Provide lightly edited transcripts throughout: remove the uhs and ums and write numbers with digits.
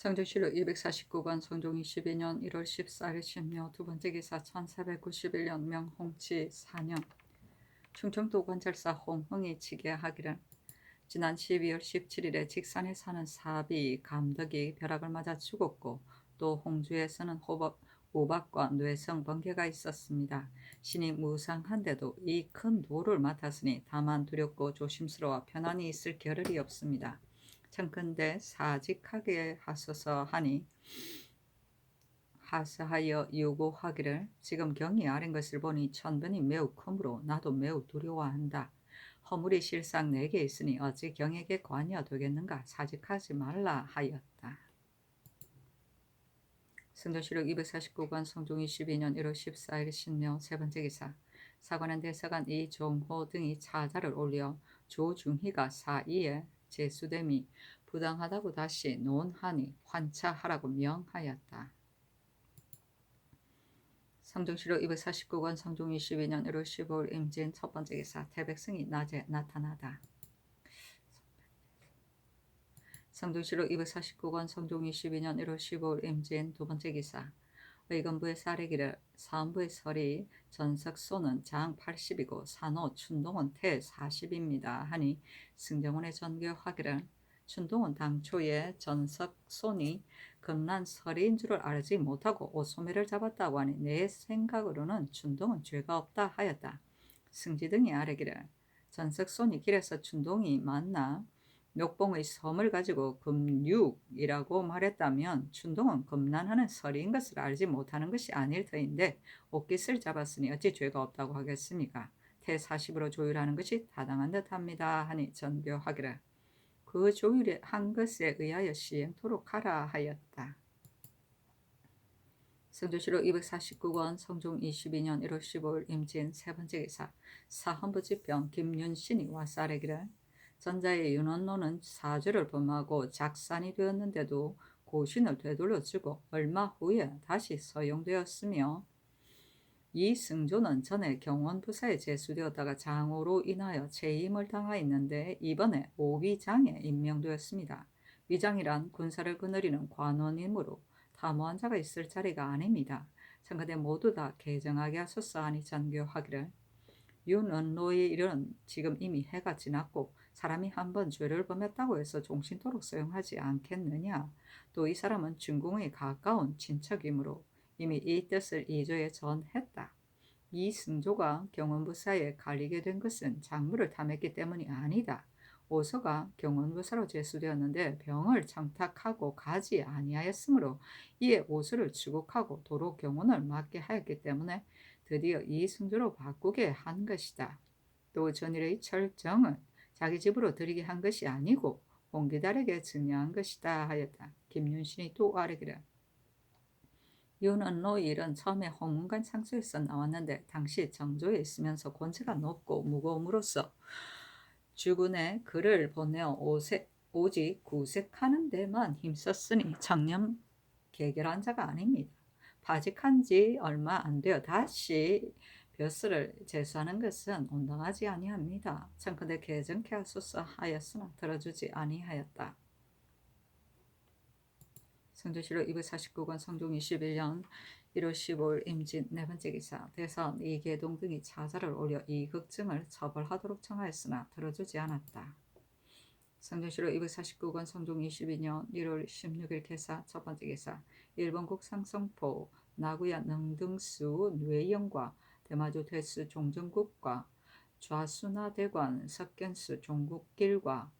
성종실록 249권 성종 22년 1월 14일 신묘 두번째 기사 1491년 명홍치 4년 충청도 관찰사 홍흥이 치계하기를 지난 12월 17일에 직산에 사는 사비 감덕이 벼락을 맞아 죽었고 또 홍주에서는 호박과 뇌성 번개가 있었습니다. 신이 무상한데도 이 큰 도를 맡았으니 다만 두렵고 조심스러워 편안히 있을 겨를이 없습니다. 청컨대 사직하게 하소서 하니 하사하여 요구하기를 지금 경이 아린 것을 보니 천변이 매우 크므로 나도 매우 두려워한다. 허물이 실상 내게 있으니 어찌 경에게 관여 되겠는가. 사직하지 말라 하였다. 성종실록 249권 성종 22년 1월 14일 신묘 세번째 기사 사관원 대사관 이종호 등이 차자를 올려 조중희가 사이에 제수됨이 부당하다고 다시 논하니 환차하라고 명하였다. 성종실록 249권 성종 22년 1월 15일 임진 첫번째 기사 태백성이 낮에 나타나다. 성종실록 249권 성종 22년 1월 15일 임진 두번째 기사 의건부의 사례기를 사헌부의 설이 전석소는 장 80이고 산호 춘동은 태 40입니다. 하니 승정원의 전교하기를 춘동은 당초에 전석손이 금난 설인 줄을 알지 못하고 오소매를 잡았다고 하니 내 생각으로는 춘동은 죄가 없다 하였다. 승지 등이 아뢰기를 전석손이 길에서 춘동이 만나 녹봉의 섬을 가지고 금육이라고 말했다면 춘동은 금난하는 설인 것을 알지 못하는 것이 아닐 터인데 옷깃을 잡았으니 어찌 죄가 없다고 하겠습니까? 태40으로 조율하는 것이 타당한 듯합니다. 하니 전교하기를 그 조율한 것에 의하여 시행토록 하라 하였다. 성종실록 249권 성종 22년 1월 15일 임진 세번째 기사 사헌부 집병 김윤신이 와서 아뢰기를 전자의 윤원노는 사죄를 범하고 작산이 되었는데도 고신을 되돌려주고 얼마 후에 다시 서용되었으며 이 승조는 전에 경원부사에 제수되었다가 장호로 인하여 재임을 당하였는데 이번에 오위장에 임명되었습니다. 위장이란 군사를 거느리는 관원이므로 타모한 자가 있을 자리가 아닙니다. 청컨대 모두 다 개정하게 하소서 하니 전교하기를 윤언노의 일은 지금 이미 해가 지났고 사람이 한번 죄를 범했다고 해서 종신토록 소용하지 않겠느냐. 또 이 사람은 중궁에 가까운 친척이므로 이미 이 뜻을 이조에 전했다. 이 승조가 경원부사에 갈리게 된 것은 작물을 탐했기 때문이 아니다. 오서가 경원부사로 제수되었는데 병을 청탁하고 가지 아니하였으므로 이에 오서를 추국하고 도로 경원을 맡게 하였기 때문에 드디어 이 승조로 바꾸게 한 것이다. 또 전일의 철정은 자기 집으로 들이게 한 것이 아니고 홍기달에게 증여한 것이다 하였다. 김윤신이 또 아뢰기를 윤언노의 일은 처음에 홍문관 창소에서 나왔는데 당시 정조에 있으면서 권세가 높고 무거움으로써 주군에 글을 보내어 오직 구색하는 데만 힘썼으니 청렴 개결한 자가 아닙니다. 파직한 지 얼마 안 되어 다시 벼슬을 제수하는 것은 온당하지 아니합니다. 청컨대 개정케 하소서 하였으나 들어주지 아니하였다. 성종실록 249권 성종 21년 1월 15일 임진 네번째 기사 대선 이계동 등이 차자를 올려 이 걱증을 처벌하도록 청하였으나 들어주지 않았다. 성종실록 249권 성종 22년 1월 16일 개사 첫번째 기사 일본국 상성포 나구야 능등수 뇌영과 대마주 대수 종정국과 좌수나 대관 석견수 종국길과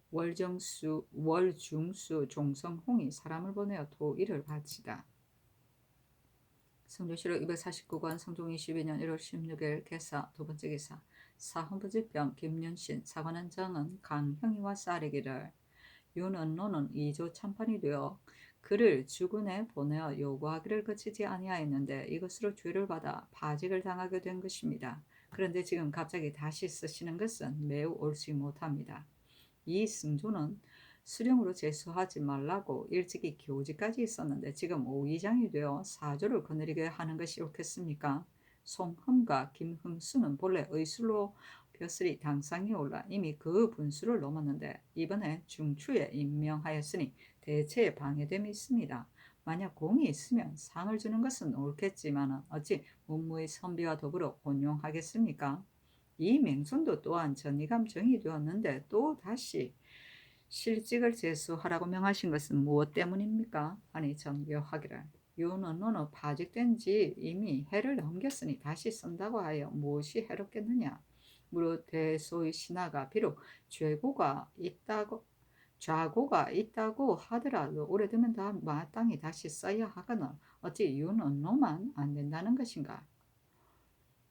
월중수 종성홍이 사람을 보내어 도의를 바치다. 성종실록 249권 성종 22년 1월 16일 개사 두번째 기사 사헌부집병 김윤신 사관원 정은 강형이와 싸리기를 윤언노는 2조 참판이 되어 그를 주군에 보내어 요구하기를 거치지 아니하였는데 이것으로 죄를 받아 파직을 당하게 된 것입니다. 그런데 지금 갑자기 다시 쓰시는 것은 매우 옳지 못합니다. 이 승조는 수령으로 제수하지 말라고 일찍이 교지까지 있었는데 지금 오위장이 되어 사조를 거느리게 하는 것이 옳겠습니까? 송흠과 김흠수는 본래 의술로 벼슬이 당상에 올라 이미 그 분수를 넘었는데 이번에 중추에 임명하였으니 대체에 방해됨이 있습니다. 만약 공이 있으면 상을 주는 것은 옳겠지만 어찌 문무의 선비와 더불어 혼용하겠습니까? 이 맹손도 또한 전이감 정의되었는데 또 다시 실직을 제수하라고 명하신 것은 무엇 때문입니까? 아니 정교하기를 윤언노는 파직된 지 이미 해를 넘겼으니 다시 쓴다고 하여 무엇이 해롭겠느냐? 무릇 대소의 신하가 비록 좌고가 있다고 하더라도 오래되면 다 마땅히 다시 써야 하거나 어찌 윤언노만 안 된다는 것인가?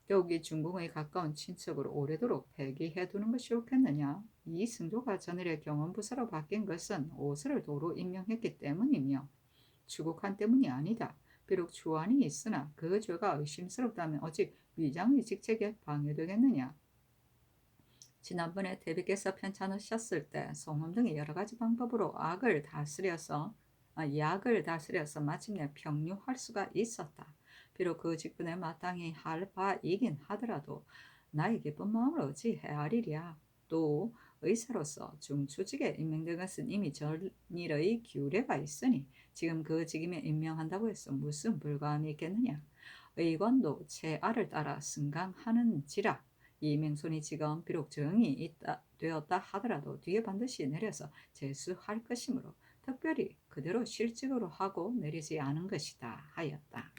여기 중궁에 가까운 친척으로 오래도록 폐기해두는 것이 옳겠느냐? 이 승조가 전일에 경원부사로 바뀐 것은 오스를 도로 임명했기 때문이며 추국한 때문이 아니다. 비록 주안이 있으나 그 죄가 의심스럽다면 어찌 위장의 직책에 방해되겠느냐? 지난번에 대비께서 편찮으셨을 때 송음 등의 여러 가지 방법으로 약을 다스려서 마침내 평류할 수가 있었다. 비록 그 직분에 마땅히 할 바이긴 하더라도 나의 기쁜 마음을 어찌 헤아리랴. 또 의사로서 중추직에 임명된 것은 이미 전일의 규례가 있으니 지금 그 직임에 임명한다고 해서 무슨 불가함이 있겠느냐. 의관도 제알을 따라 승강하는지라. 이 맹손이 지금 비록 되었다 하더라도 뒤에 반드시 내려서 제수할 것이므로 특별히 그대로 실직으로 하고 내리지 않은 것이다 하였다.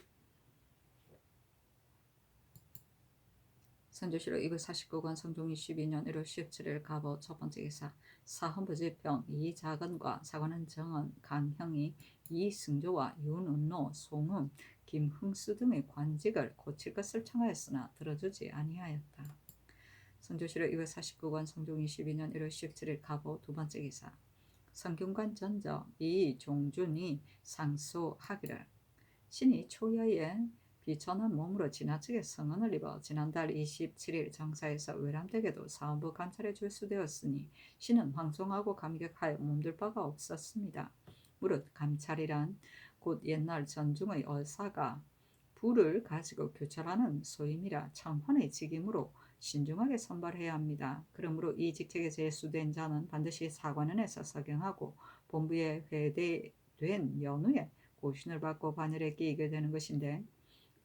선조실록 249권 성종 22년 1월 17일 갑오 첫 번째 기사 사헌부지평 이자건과 사관은 정은 강형이 이승조와 윤은노 송음 김흥수 등의 관직을 고칠 것을 청하였으나 들어주지 아니하였다. 선조실록 249권 성종 22년 1월 17일 갑오 두 번째 기사 성균관 전저 이종준이 상소하기를 신이 초여에 비천한 몸으로 지나치게 성언을 입어 지난달 27일 정사에서 외람되게도 사헌부 감찰에 출수되었으니 신은 황송하고 감격하여 몸둘 바가 없었습니다. 무릇 감찰이란 곧 옛날 전중의 얼사가 부를 가지고 교찰하는 소임이라 청헌의 직임으로 신중하게 선발해야 합니다. 그러므로 이 직책에 제수된 자는 반드시 사관원에서 서경하고 본부에 회대된 연후에 고신을 받고 바늘에 끼게 되는 것인데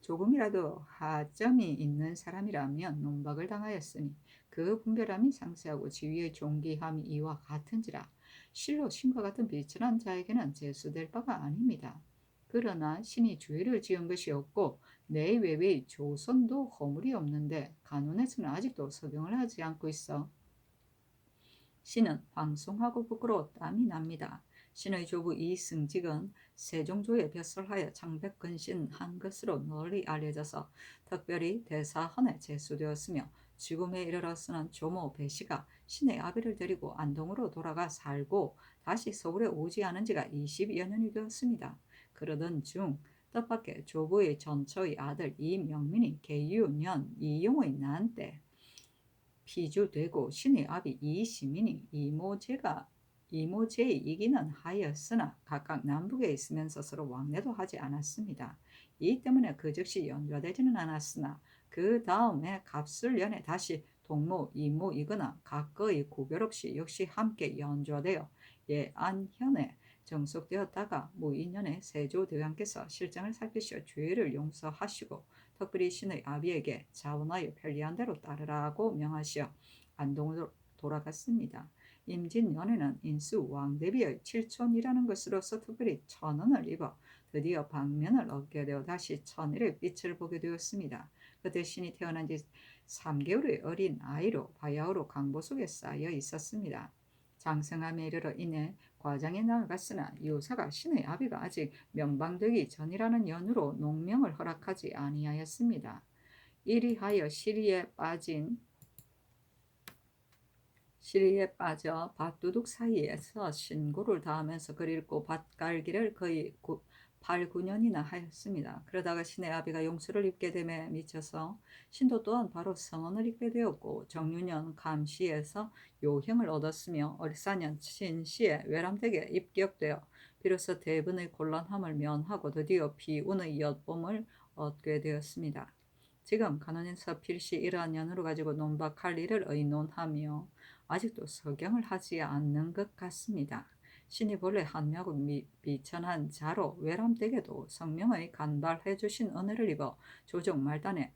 조금이라도 하점이 있는 사람이라면 논박을 당하였으니 그 분별함이 상세하고 지위의 존귀함이 이와 같은지라 실로 신과 같은 비천한 자에게는 제수될 바가 아닙니다. 그러나 신이 주의를 지은 것이 없고 내외의 조선도 허물이 없는데 간원에서는 아직도 서경을 하지 않고 있어 신은 황송하고 부끄러워 땀이 납니다. 신의 조부 이승직은 세종조에 벼슬하여 창백근신한 것으로 널리 알려져서 특별히 대사헌에 제수되었으며 죽음에 이르렀으는 조모 배씨가 신의 아비를 데리고 안동으로 돌아가 살고 다시 서울에 오지 않은 지가 20여 년이 되었습니다. 그러던 중 뜻밖의 조부의 전처의 아들 이명민이 계유년 이용의 난 때 피주되고 신의 아비 이시민이 이모제이기는 하였으나 각각 남북에 있으면서 서로 왕래도 하지 않았습니다. 이 때문에 그 즉시 연좌되지는 않았으나 그 다음에 갑술년에 다시 동무 이모이거나 각거의 구별 없이 역시 함께 연좌되어 예안현에 정속되었다가 무인년에 세조대왕께서 실정을 살피시어 죄를 용서하시고 특별히 신의 아비에게 자원하여 편리한 대로 따르라고 명하시어 안동으로 돌아갔습니다. 임진년에는 인수 왕대비의 칠촌이라는 것으로서 특별히 천언을 입어 드디어 방면을 얻게 되어 다시 천일의 빛을 보게 되었습니다. 그때 신이 태어난 지 3개월의 어린 아이로 바야흐로 강보 속에 쌓여 있었습니다. 장성함에 이르러 이내 과장에 나아갔으나 요사가 신의 아비가 아직 명방되기 전이라는 연유로 농명을 허락하지 아니하였습니다. 이리하여 시리에 빠져 밭두둑 사이에서 신고를 다하면서 글 읽고 밭 갈기를 거의 8, 9년이나 하였습니다. 그러다가 신의 아비가 용수를 입게 됨에 미쳐서 신도 또한 바로 성언을 입게 되었고 정유년 감시에서 요형을 얻었으며 얼사년 신시에 외람되게 입격되어 비로소 대분의 곤란함을 면하고 드디어 비운의 엿봄을 얻게 되었습니다. 지금 간원인사 필시 이러한 연후를 가지고 논박할 일을 의논하며 아직도 서경을 하지 않는 것 같습니다. 신이 본래 한미하고 비천한 자로 외람되게도 성명의 간발해 주신 은혜를 입어 조정 말단에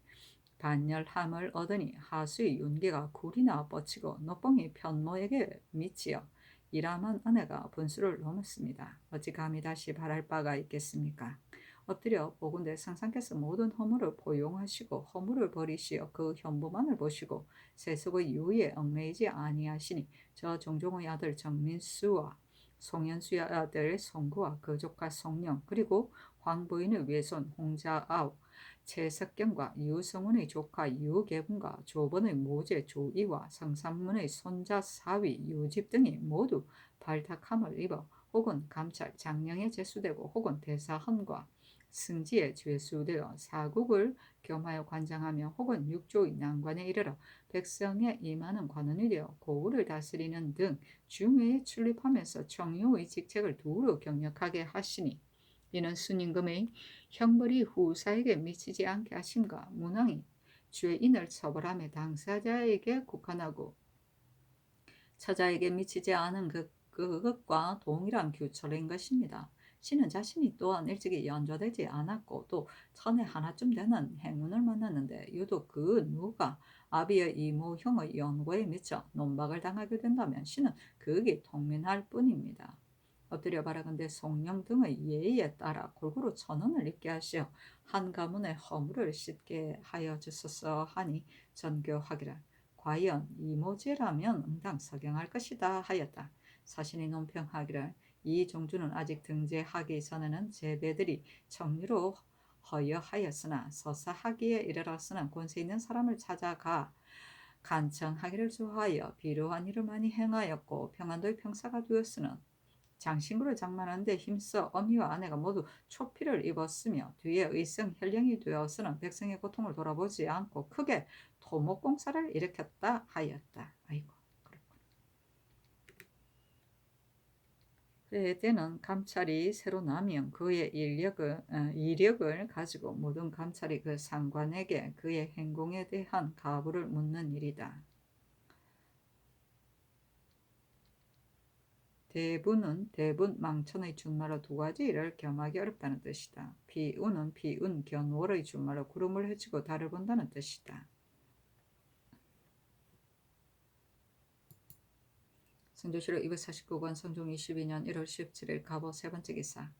반열함을 얻으니 하수의 윤기가 굴이나 뻗치고 녹봉이 편모에게 미치어 이람한 은혜가 분수를 넘었습니다. 어찌 감히 다시 바랄 바가 있겠습니까? 엎드려 보건대 상상께서 모든 허물을 포용하시고 허물을 버리시어 그 현보만을 보시고 세속의 유의에 얽매이지 아니하시니 저 종종의 아들 정민수와 송현수의 아들 송구와 그 조카 송영 그리고 황부인의 외손 홍자아우 최석경과 유성훈의 조카 유계분과 조번의 모제 조이와 성삼문의 손자 사위 유집 등이 모두 발탁함을 입어 혹은 감찰 장령에 제수되고 혹은 대사헌과 승지에 죄수되어 사국을 겸하여 관장하며 혹은 육조의 난관에 이르러 백성에 임하는 관원이 되어 고을을 다스리는 등 중회에 출입하면서 청요의 직책을 두루 경력하게 하시니 이는 순임금의 형벌이 후사에게 미치지 않게 하심과 문왕이 죄인을 처벌함에 당사자에게 국한하고 처자에게 미치지 않은 그것과 동일한 규철인 것입니다. 신은 자신이 또한 일찍이 연좌되지 않았고 또 천에 하나쯤 되는 행운을 만났는데 유독 그 누가 아비의 이모 형의 연고에 미쳐 논박을 당하게 된다면 신은 그게 통민할 뿐입니다. 엎드려 바라건대 송영 등의 예의에 따라 골고루 천언을 입게 하시어 한 가문의 허물을 씻게 하여 주소서 하니 전교하기를 과연 이모제라면 응당 서경할 것이다 하였다. 사신이 논평하기를 이 종주는 아직 등재하기 전에는 제배들이 청류로 허여하였으나 서사하기에 이르렀으나 권세 있는 사람을 찾아가 간청하기를 좋아하여 비료한 일을 많이 행하였고 평안도의 평사가 되었으는 장신구를 장만하는데 힘써 어미와 아내가 모두 초피를 입었으며 뒤에 의성 혈령이 되어서는 백성의 고통을 돌아보지 않고 크게 토목공사를 일으켰다 하였다. 아이고 그렇군. 그래 때는 감찰이 새로 나면 그의 이력을 가지고 모든 감찰이 그 상관에게 그의 행공에 대한 가부를 묻는 일이다. 대분 망천의 준말로 두 가지 일을 겸하기 어렵다는 뜻이다. 비운은 비운 견월의 준말로 구름을 헤치고 달을 본다는 뜻이다. 성조실록 249권 성종 22년 1월 17일 갑오 세 번째 기사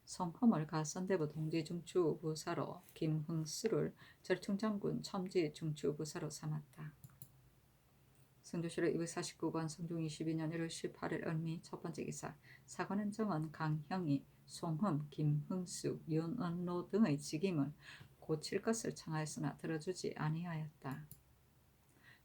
성험을 가선대부 동지중추부사로 김흥수를 절충장군 첨지중추부사로 삼았다. 성조실록 249권 성종 22년 1월 18일 을미 첫 번째 기사 사관은 정은 강형이 송흠, 김흥수, 윤은로 등의 직임을 고칠 것을 청하였으나 들어주지 아니하였다.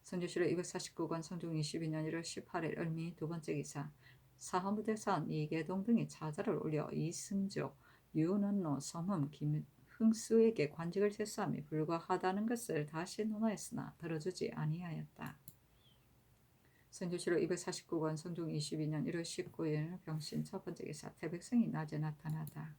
성조실록 249권 성종 22년 1월 18일 을미 두 번째 기사 사헌부대사원 이계동 등이 차자를 올려 이승조, 윤은로, 송흠, 김흥수에게 관직을 제수함이 불가하다는 것을 다시 논하였으나 들어주지 아니하였다. 성조실록 249권 성종 22년 1월 19일 병신 첫 번째 기사 태백성이 낮에 나타나다.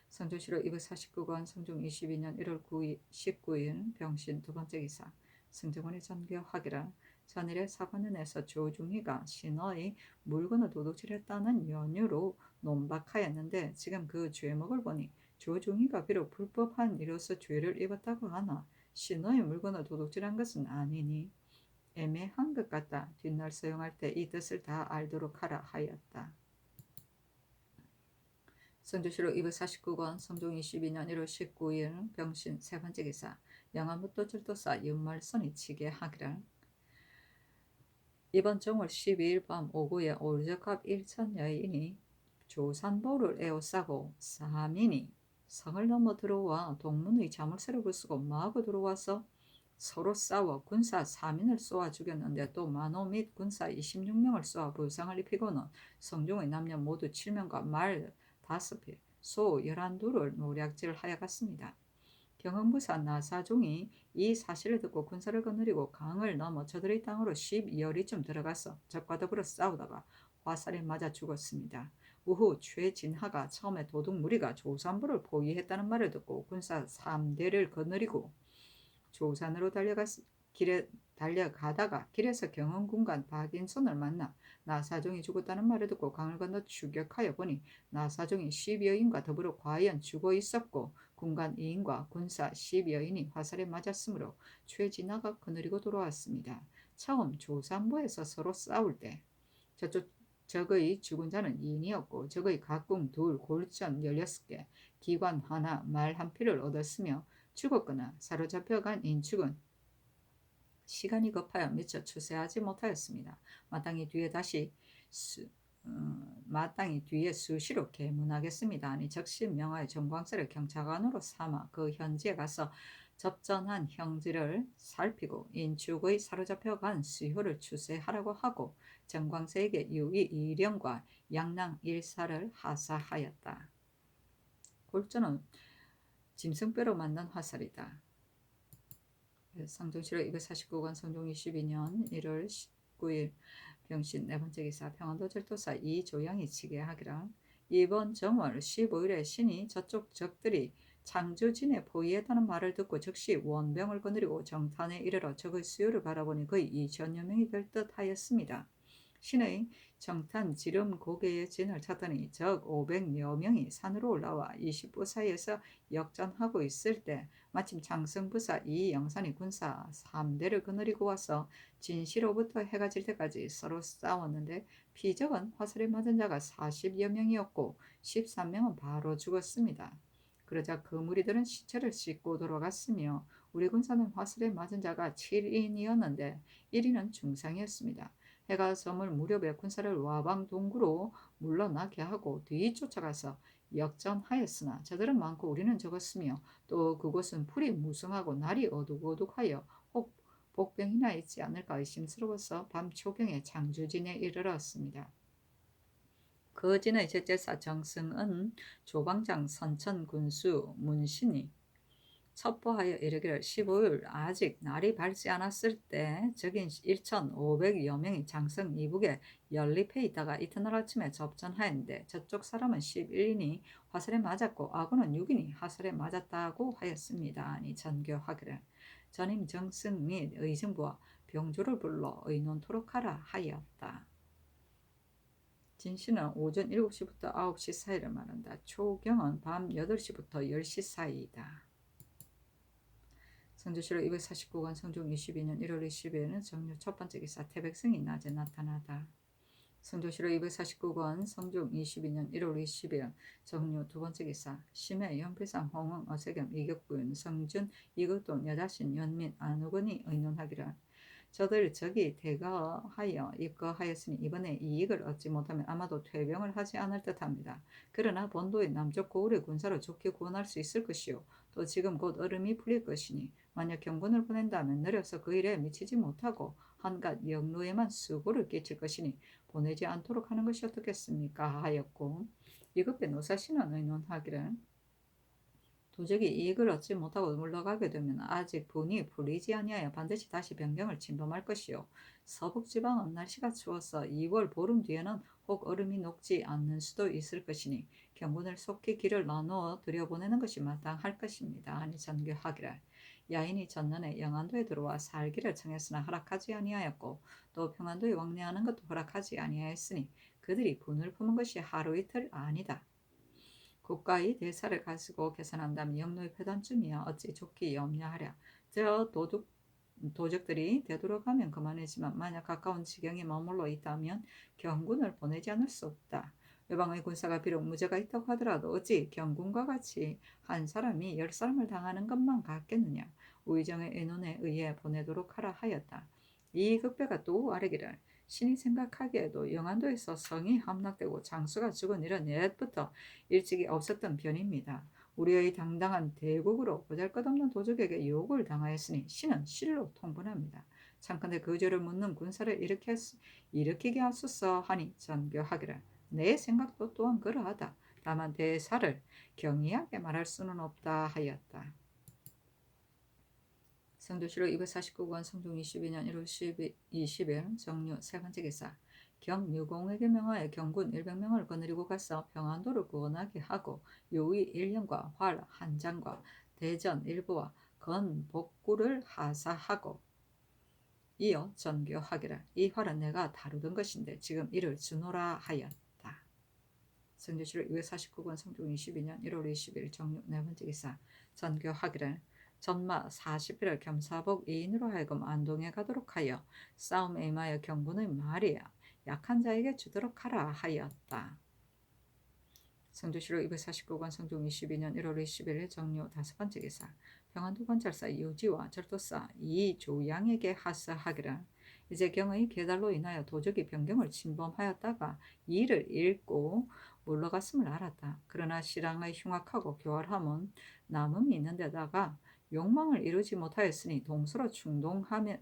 성조실록 249권 성종 22년 1월 19일 병신 두 번째 기사 승정원이 전교하기를 전일에 사관원에서 조중희가 신하의 물건을 도둑질했다는 연유로 논박하였는데 지금 그 죄목을 보니 조중희가 비록 불법한 이로서 죄를 입었다고 하나 신하의 물건을 도둑질한 것은 아니니 애매한 것 같다. 뒷날 사용할 때 이 뜻을 다 알도록 하라 하였다. 성조실록 249권 성종 22년 1월 19일 병신 세 번째 기사 영암부터 절도사 윤말선이 치게 하기를 이번 정월 12일 밤 오후에 오르적합 1천 여인이 조산보를 에워싸고 사민이 성을 넘어 들어와 동문의 자물쇠를 부수고 마구 들어와서 서로 싸워 군사 4민을 쏘아 죽였는데 또 만호 및 군사 26명을 쏘아 부상을 입히고는 성종의 남녀 모두 7명과 말 5배, 소 11두를 노략질하여 갔습니다. 경흥부사 나사종이 이 사실을 듣고 군사를 거느리고 강을 넘어 저들의 땅으로 12여리쯤 들어가서 적과 더불어 싸우다가 화살에 맞아 죽었습니다. 우후 최진하가 처음에 도둑 무리가 조산부를 포위했다는 말을 듣고 군사 3대를 거느리고 조산으로 달려가다가 길에서 경흥군관 박인손을 만나 나사종이 죽었다는 말을 듣고 강을 건너 추격하여 보니 나사종이 10여인과 더불어 과연 죽어 있었고 군관 2인과 군사 10여인이 화살에 맞았으므로 최진화가 거느리고 돌아왔습니다. 처음 조산부에서 서로 싸울 때 적의 죽은 자는 2인이었고 적의 각궁 2, 골전 16개, 기관 하나, 말 한 필을 얻었으며 죽었거나 사로잡혀간 인축은 시간이 급하여 미처 추세하지 못하였습니다. 마땅히 뒤에 수시로 계문하겠습니다. 아니 적신 명하여 정광세를 경찰관으로 삼아 그 현지에 가서 접전한 형제를 살피고 인축의 사로잡혀간 수효를 추세하라고 하고 정광세에게 유기 2령과 양랑 1사를 하사하였다. 골전은 짐승뼈로 만든 화살이다. 성종실록 249권 성종 22년 1월 19일 병신 네 번째 기사 평안도 절도사 이조양이 지게하기라. 이번 정월 15일에 신이 저쪽 적들이 창주진에 포위했다는 말을 듣고 즉시 원병을 거느리고 정탄에 이르러 적의 수요를 바라보니 거의 2천여 명이 될 듯 하였습니다. 신의 정탄 지름 고개의 진을 찾더니 적 500여 명이 산으로 올라와 20부 사이에서 역전하고 있을 때 마침 장성부사 이영산이 군사 3대를 거느리고 와서 진시로부터 해가 질 때까지 서로 싸웠는데 피적은 화살에 맞은 자가 40여 명이었고 13명은 바로 죽었습니다. 그러자 그 무리들은 시체를 싣고 돌아갔으며 우리 군사는 화살에 맞은 자가 7인이었는데 1인은 중상이었습니다. 해가 저물 무렵에 군사를 와방 동구로 물러나게 하고 뒤쫓아가서 역전하였으나 저들은 많고 우리는 적었으며 또 그곳은 풀이 무성하고 날이 어둑어둑하여 혹 복병이나 있지 않을까 의심스러워서 밤 초경에 장주진에 이르렀습니다. 그 진의 제째사 정승은 조방장 선천 군수 문신이 첩보하여 이르기를 15일 아직 날이 밝지 않았을 때 적인 1,500여 명이 장성 이북에 연립해 있다가 이튿날 아침에 접전하였는데 저쪽 사람은 11인이 화살에 맞았고 아군은 6인이 화살에 맞았다고 하였습니다. 아니 전교하기를 전임 정승 및 의정부와 병조를 불러 의논토록 하라 하였다. 진시는 오전 7시부터 9시 사이를 말한다. 초경은 밤 8시부터 10시 사이이다. 성조실록 249권 성종 22년 1월 20일에는 정유 첫 번째 기사 태백성이 낮에 나타나다. 성조실록 249권 성종 22년 1월 20일 정유 두 번째 기사 심해 연필상 홍흥 어세겸 이격부윤 성준 이극돈 여자신 연민 안우건이 의논하기를 저들 적이 대거하여 입거하였으니 이번에 이익을 얻지 못하면 아마도 퇴병을 하지 않을 듯합니다. 그러나 본도의 남쪽 고을의 군사를 좋게 구원할 수 있을 것이요 또 지금 곧 얼음이 풀릴 것이니 만약 경군을 보낸다면 느려서 그 일에 미치지 못하고 한갓 영로에만 수고를 끼칠 것이니 보내지 않도록 하는 것이 어떻겠습니까 하였고 이급의 노사신은 의논하기를 도적이 이익을 얻지 못하고 물러가게 되면 아직 분이 풀리지 아니하여 반드시 다시 변경을 침범할 것이요 서북지방은 날씨가 추워서 2월 보름 뒤에는 혹 얼음이 녹지 않는 수도 있을 것이니 경군을 속히 길을 나누어 들여보내는 것이 마땅할 것입니다. 하니 전교하기를 야인이 전년에 영안도에 들어와 살기를 청했으나 허락하지 아니하였고 또 평안도에 왕래하는 것도 허락하지 아니하였으니 그들이 분을 품은 것이 하루 이틀 아니다. 국가의 대사를 가지고 계산한다면 영노의 패단쯤이야 어찌 좋게 염려하랴. 저 도적들이 되돌아가면 그만이지만 만약 가까운 지경에 머물러 있다면 경군을 보내지 않을 수 없다. 외방의 군사가 비록 무죄가 있다고 하더라도 어찌 경군과 같이 한 사람이 10사람을 당하는 것만 같겠느냐. 우의정의 의논에 의해 보내도록 하라 하였다. 이 극배가 또 아뢰기를 신이 생각하기에도 영안도에서 성이 함락되고 장수가 죽은 일은 옛부터 일찍이 없었던 편입니다. 우리의 당당한 대국으로 보잘것없는 도적에게 욕을 당하였으니 신은 실로 통분합니다. 참컨대 그 죄를 묻는 군사를 일으키게 하소서 하니 전교하기를 내 생각도 또한 그러하다. 다만 대사를 경이하게 말할 수는 없다 하였다. 성조실록 249권 성종 22년 1월 20일 정유 세 번째 기사 경유공에게 명하여 경군 100명을 거느리고 가서 평안도를 구원하게 하고 요의 1년과 활 한 장과 대전 일부와 건복구를 하사하고 이어 전교하기를 이 활은 내가 다루던 것인데 지금 이를 주노라 하였다. 성조실록 249권 성종 22년 1월 20일 정육 네 번째 기사 전교하기를 전마 40일을 겸사복 2인으로 하여금 안동에 가도록 하여 싸움에 임하여 경군의 말이야 약한 자에게 주도록 하라 하였다. 성조실록 249권 성종 22년 1월 21일 정료 다섯 번째 기사 평안도 관찰사 유지와 절도사 이조양에게 하사하기를 이제 경의 계달로 인하여 도적이 변경을 침범하였다가 이를 잃고 물러갔음을 알았다. 그러나 실랑의 흉악하고 교활함은 남음이 있는 데다가 욕망을 이루지 못하였으니 동서로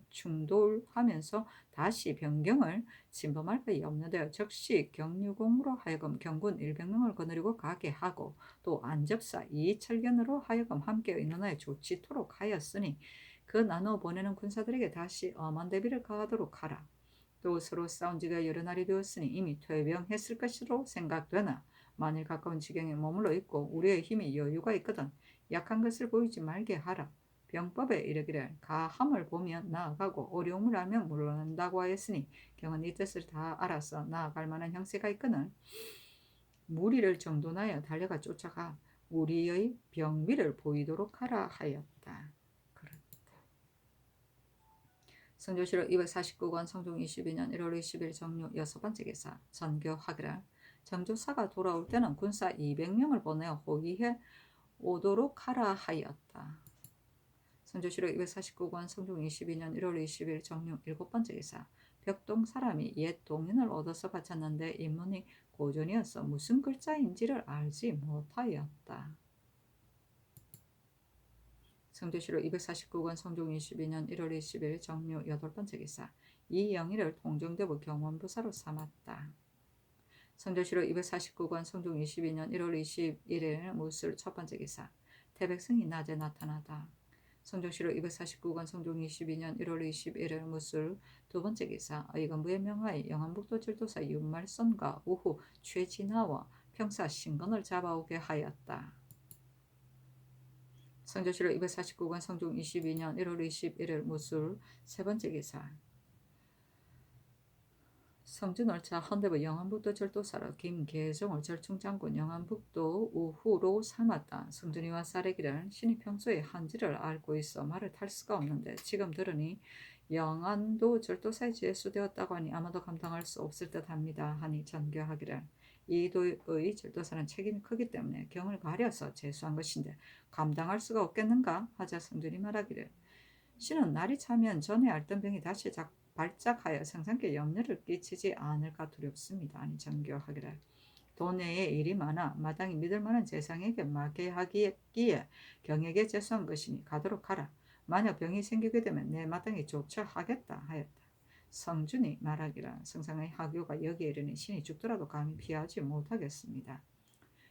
충돌하면서 다시 변경을 침범할 바에 없는 데어 즉시 경유공으로 하여금 경군 100명을 거느리고 가게 하고 또 안접사 이철견으로 하여금 함께 의논하여 조치토록 하였으니 그 나누어 보내는 군사들에게 다시 엄한 대비를 가하도록 하라. 또 서로 싸운 지가 여러 날이 되었으니 이미 퇴병했을 것으로 생각되나 만일 가까운 지경에 머물러 있고 우리의 힘이 여유가 있거든 약한 것을 보이지 말게 하라. 병법에 이르기를 가함을 보면 나아가고 어려움을 알면 물러난다고 하였으니 경은 이 뜻을 다 알아서 나아갈 만한 형세가 있거늘 무리를 정돈하여 달려가 쫓아가 우리의 병위를 보이도록 하라 하였다. 성조실록 249권 성종 22년 1월 20일 정료 여섯 번째 기사 전교하기를 정조사가 돌아올 때는 군사 200명을 보내어 호위해 오도록 하라 하였다. 성조실록 249권 성종 22년 1월 20일 정료 일곱 번째 기사 벽동 사람이 옛 동인을 얻어서 바쳤는데 인문이 고전이어서 무슨 글자인지를 알지 못하였다. 성조실록 249권 성종 22년 1월 20일 정료 여덟 번째 기사 이영희를 통정대부 경원부사로 삼았다. 성조실록 249권 성종 22년 1월 21일 무술 첫 번째 기사 태백성이 낮에 나타나다. 성조실록 249권 성종 22년 1월 21일 무술 두 번째 기사 의건부의 명하에 영안북도 절도사 윤말선과 우후 최진하와 평사 신건을 잡아오게 하였다. 성조실록 249권 성종 22년 1월 21일 무술 세 번째 기사 성준월차 헌대부 영안북도 절도사로 김계종을 절충장군 영안북도 우후로 삼았다. 성준이와 쌀에기를 신이 평소에 한지를 알고 있어 말을 탈 수가 없는데 지금 들으니 영안도 절도사에 제수되었다고 하니 아마도 감당할 수 없을 듯합니다. 하니 전교하기를 이도의 절도사는 책임이 크기 때문에 경을 가려서 제수한 것인데 감당할 수가 없겠는가 하자 성준이 말하기를 신은 날이 차면 전에 앓던 병이 다시 발작하여 생산께 염려를 끼치지 않을까 두렵습니다. 아니 전교하기를 도내에 일이 많아 마땅히 믿을 만한 재상에게 맡겨하기에 경에게 제수한 것이니 가도록 하라. 만약 병이 생기게 되면 내 마땅히 조처하겠다 하였다. 성준이 말하기를 성상의 하교가 여기에 이르니 신이 죽더라도 감히 피하지 못하겠습니다.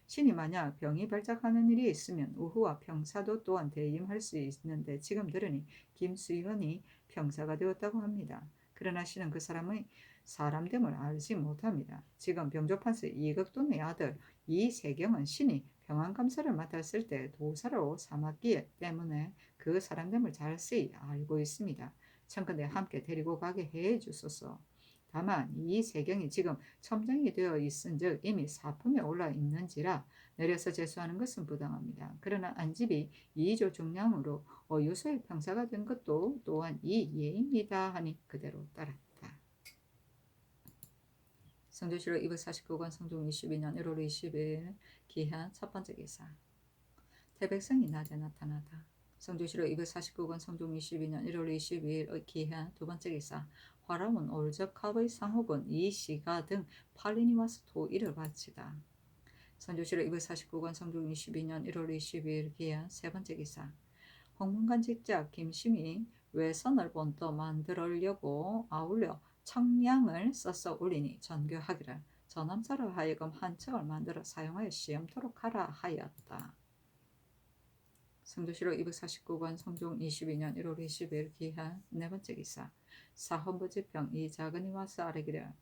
신이 만약 병이 발작하는 일이 있으면 우후와 평사도 또한 대임할 수 있는데 지금 들으니 김수현이 평사가 되었다고 합니다. 그러나 신은 그 사람의 사람됨을 알지 못합니다. 지금 병조판서 이극돈의 아들 이세경은 신이 병안감사를 맡았을 때 도사로 삼았기 때문에 그 사람됨을 잘쓰이 알고 있습니다. 청컨대 함께 데리고 가게 해 주소서. 다만 이 세경이 지금 첨정이 되어 있은즉 이미 사품에 올라 있는지라 내려서 제수하는 것은 부당합니다. 그러나 안집이 이조 중량으로 유소의 평사가 된 것도 또한 이 예입니다. 하니 그대로 따랐다. 성조실록 249권 성종 22년 1월 20일 기한 첫 번째 기사 태백성이 낮에 나타나다. 성조실록 249권 성종 22년 1월 22일 기한 두 번째 기사 화람은 올적합의 상옥은 이시가 등 팔린이 와서 도의를 바치다. 성조실록 249권 성종 22년 1월 22일 기한 세 번째 기사 홍문관 직작 김심이 외선을 본떠 만들려고 아울러 청량을 써서 올리니 전교하기를 전함사로 하여금 한 척을 만들어 사용하여 시험토록 하라 하였다. 성조실록 249권 성종 22년 1월 20일 기한 네 번째 기사 사헌부지평 이작은이 와서 아뢰기를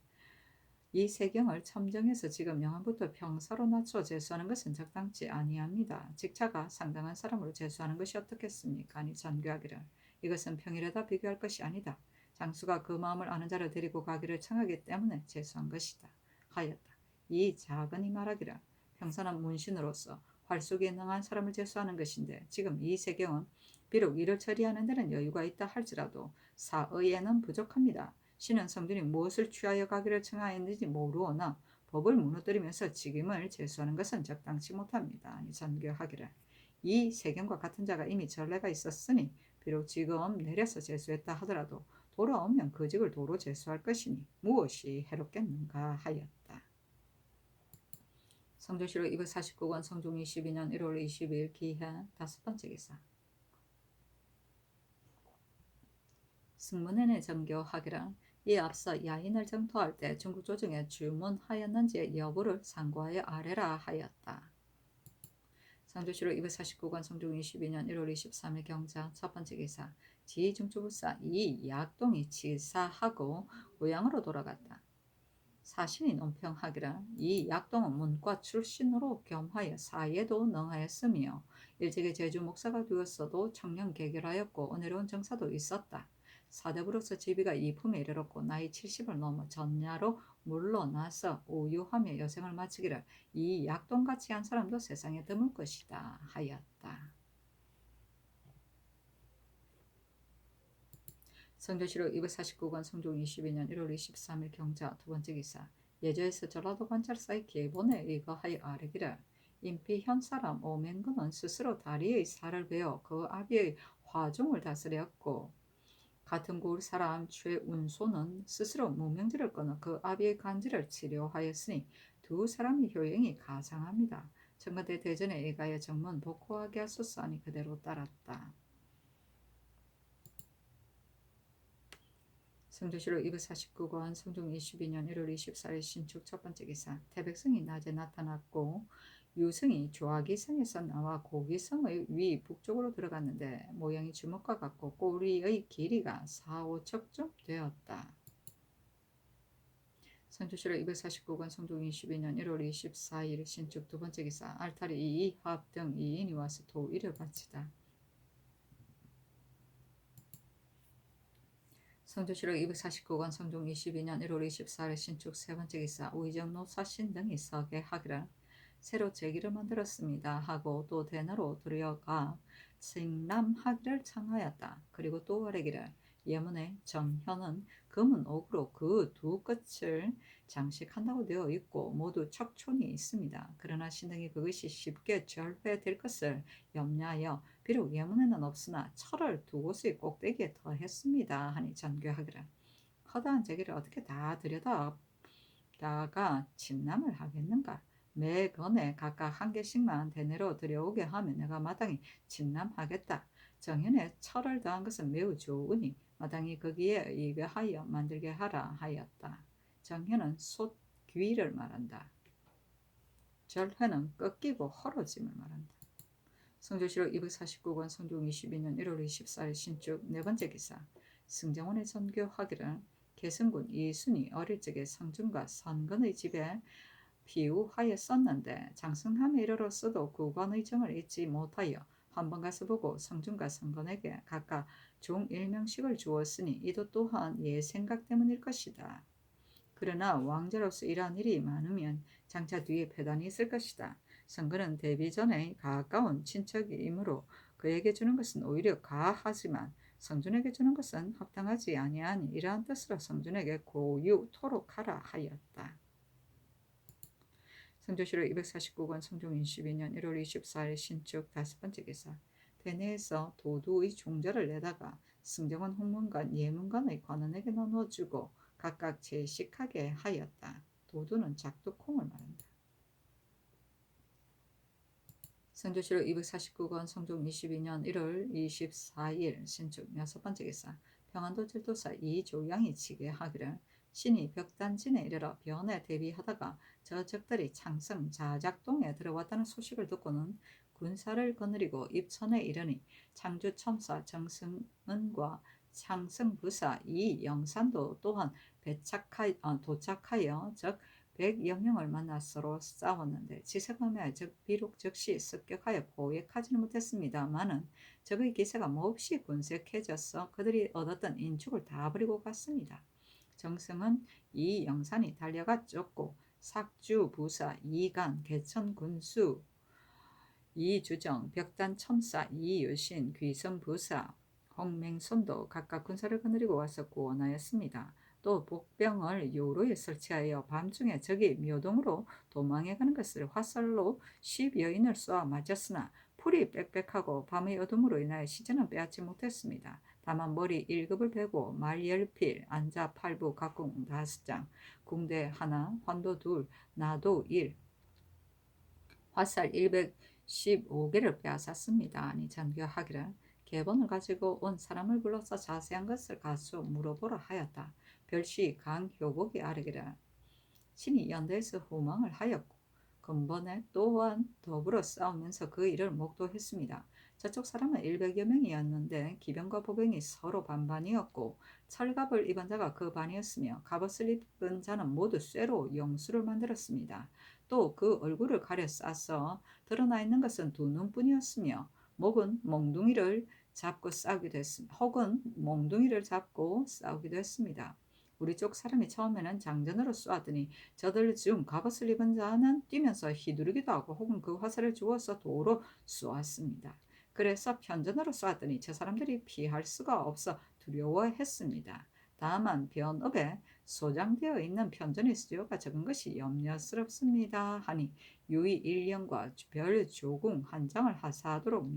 이 세경을 첨정해서 지금 명함부터 평사로 낮춰 제수하는 것은 적당치 아니합니다. 직차가 상당한 사람으로 제수하는 것이 어떻겠습니까? 아니 전교하기를. 이것은 평일에다 비교할 것이 아니다. 장수가 그 마음을 아는 자를 데리고 가기를 청하기 때문에 제수한 것이다. 하였다. 이 작은이 말하기를 평산한 문신으로서 활쏘기에 능한 사람을 제수하는 것인데 지금 이 세경은 비록 이를 처리하는 데는 여유가 있다 할지라도 사의에는 부족합니다. 신은 성준이 무엇을 취하여 가기를 청하였는지 모르오나 법을 무너뜨리면서 직임을 제수하는 것은 적당치 못합니다. 아니 전교하기를. 이 세경과 같은 자가 이미 전례가 있었으니 비록 지금 내려서 제수했다 하더라도 돌아오면 그 직을 도로 제수할 것이니 무엇이 해롭겠는가 하였다. 성조실록 249권 성종 22년 1월 22일 기해 5번째 기사. 승문회내 정교하기란 이 앞서 야인을 정토할 때 중국 조정에 주문하였는지의 여부를 상고하여 아래라 하였다. 성조실록 249권 성종 22년 1월 23일 경자 첫 번째 기사. 지중주부사 이 약동이 치사하고 고향으로 돌아갔다. 사신이 논평하기를 이 약동은 문과 출신으로 겸하여 사예도 능하였으며 일찍의 제주 목사가 되었어도 청년 개결하였고 은혜로운 정사도 있었다. 사대부로서 지비가 이품에 이르렀고 나이 70을 넘어 전야로 물러나서 우유하며 여생을 마치기를 이 약동같이 한 사람도 세상에 드물 것이다 하였다. 성조실록 249권 성종 22년 1월 23일 경자 두 번째 기사. 예저에서 전라도 관찰사의 계본에 의거하여 아뢰기를 인피 현사람 오맹근은 스스로 다리의 살을 베어 그 아비의 화종을 다스렸고 같은 고을 사람 최운소는 스스로 무명지를 끊어 그 아비의 간지를 치료하였으니 두 사람의 효용이 가상합니다. 청와대 대전에 의가여 정문 복호하게 하소서 하니 그대로 따랐다. 성조실록 249권 성종 22년 1월 24일 신축 첫 번째 기사. 태백성이 낮에 나타났고 유성이 조화기성에서 나와 고기성의 위 북쪽으로 들어갔는데 모양이 주먹과 같고 꼬리의 길이가 4, 5척쯤 되었다. 성조실록 249권 성종 22년 1월 24일 신축 두 번째 기사. 알타리 이합 등 2인이 와서 도의를 바치다. 성조실록 249권 성종 22년 1월 24일 신축 세 번째 기사. 우의정 노사신 등이 서게 하기를 새로 제기를 만들었습니다 하고 또 대나로 들여가 승람하기를 청하였다. 그리고 또 아뢰기를 예문에 정현은 금은 옥으로 그 두 끝을 장식한다고 되어 있고 모두 척촌이 있습니다. 그러나 신등이 그것이 쉽게 절회될 것을 염려하여 비록 예문에는 없으나 철을 두 곳의 꼭대기에 더했습니다 하니 전교하기를 허다한 제기를 어떻게 다 들여다가 침남을 하겠는가. 매 건에 각각 한 개씩만 대내로 들여오게 하면 내가 마땅히 침남하겠다. 정현에 철을 더한 것은 매우 좋으니 마땅히 거기에 의거하여 만들게 하라 하였다. 정현은 솥 귀를 말한다. 절회는 꺾이고 헐어짐을 말한다. 성조실록 249권 성종 22년 1월 24일 신축 네 번째 기사. 승정원의 전교하기를 개성군 이순이 어릴 적에 성준과 선근의 집에 비유하였었는데 장승함에 이르렀어도 구관의 정을 잊지 못하여 한번 가서 보고 성준과 선근에게 각각 종1명씩을 주었으니 이도 또한 예 생각 때문일 것이다. 그러나 왕자로서 이러한 일이 많으면 장차 뒤에 폐단이 있을 것이다. 성근은 데뷔 전에 가까운 친척이므로 그에게 주는 것은 오히려 가하지만 성준에게 주는 것은 합당하지 아니하니 이러한 뜻으로 성준에게 고유토록 하라 하였다. 성조실록 249권 성종 22년 1월 24일 신축 다섯 번째 기사. 대내에서 도두의 종절을 내다가 승정원 홍문관 예문관의 관원에게 나눠주고 각각 제식하게 하였다. 도두는 작두콩을 말한다. 성조실록 249권 성종 22년 1월 24일 신축 여섯 번째 기사. 평안도 질도사 이조양이 치게 하기를 신이 벽단진에 이르러 변에 대비하다가 저 적들이 창성 자작동에 들어왔다는 소식을 듣고는 군사를 거느리고 입천에 이르니 창주 첨사 정승은과 창성부사 이영산도 또한 도착하여 즉 100여 명을 만나 서로 싸웠는데 지세검에 비록 즉시 습격하여 포획하지는 못했습니다마는 적의 기세가 몹시 군색해져서 그들이 얻었던 인축을 다 버리고 갔습니다. 정승은 이 영산이 달려가 쫓고 삭주 부사 이간 개천 군수 이주정 벽단 첨사 이유신 귀선 부사 홍맹손도 각각 군사를 거느리고 와서 구원하였습니다. 또 복병을 요로에 설치하여 밤중에 적이 묘동으로 도망해가는 것을 화살로 10여인을 쏘아 맞았으나 풀이 빽빽하고 밤의 어둠으로 인하여 시체는 빼앗지 못했습니다. 다만 머리 1급을 베고 말 10필, 안자 8부, 각궁 5장, 궁대 하나, 환도 2, 나도 1, 화살 115개를 빼앗았습니다. 아니 전교하기를 계본을 가지고 온 사람을 불러서 자세한 것을 가수 물어보라 하였다. 별시 강효복이 아뢰기를 신이 연대에서 후망을 하였고 근본에 또한 더불어 싸우면서 그 일을 목도했습니다. 저쪽 사람은 100여 명이었는데 기병과 보병이 서로 반반이었고 철갑을 입은 자가 그 반이었으며 갑옷을 입은 자는 모두 쇠로 용수를 만들었습니다. 또 그 얼굴을 가려 싸서 드러나 있는 것은 두 눈뿐이었으며 혹은 몽둥이를 잡고 싸우기도 했습니다. 우리 쪽 사람이 처음에는 장전으로 쏘았더니 저들 중 갑옷을 입은 자는 뛰면서 휘두르기도 하고 혹은 그 화살을 주워서 도로 쏘았습니다. 그래서 편전으로 쏘았더니 저 사람들이 피할 수가 없어 두려워했습니다. 다만 변업에 소장되어 있는 편전의 수요가 적은 것이 염려스럽습니다. 하니 유의 1년과 별 조궁 한 장을 하사하도록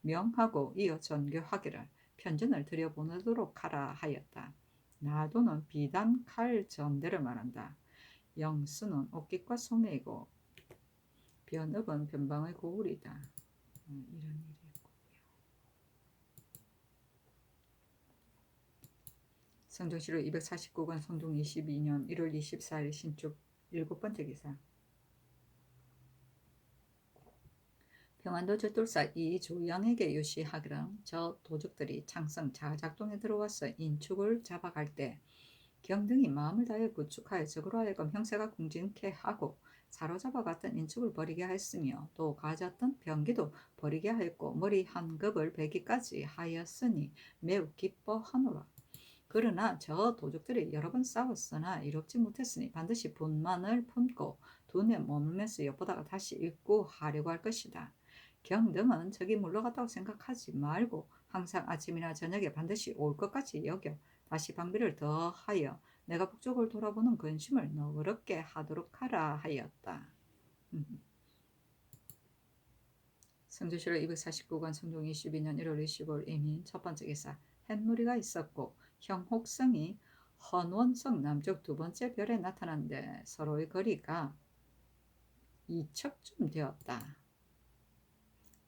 명하고 이어 전교하기를 편전을 들여보내도록 하라 하였다. 나도는 비단 칼 전대를 말한다. 영수는 옷깃과 소매이고 변업은 변방의 고울이다. 이런 일이 있고요. 성종시로 249권 성종 22년 1월 24일 신축 7번째 기사. 평안도 저돌사 이조영에게 유시하기를 저 도적들이 창성 자작동에 들어와서 인축을 잡아갈 때 경등이 마음을 다해 구축하여 적으로 하여금 형세가 궁진케 하고 사로잡아 갔던 인축을 버리게 하였으며 또 가졌던 병기도 버리게 하였고 머리 한 급을 베기까지 하였으니 매우 기뻐하노라. 그러나 저 도적들이 여러 번 싸웠으나 이롭지 못했으니 반드시 분만을 품고 두뇌 머물면서 엿보다가 다시 읽고 하려고 할 것이다. 경등은 적이 물러갔다고 생각하지 말고 항상 아침이나 저녁에 반드시 올 것같이 여겨 다시 방비를 더하여 내가 북쪽을 돌아보는 근심을 너그럽게 하도록 하라 하였다. 성조실록 249권 성종 22년 1월 25일 이민 첫 번째 기사. 햇무리가 있었고 형혹성이 헌원성 남쪽 두 번째 별에 나타난데 서로의 거리가 2척쯤 되었다.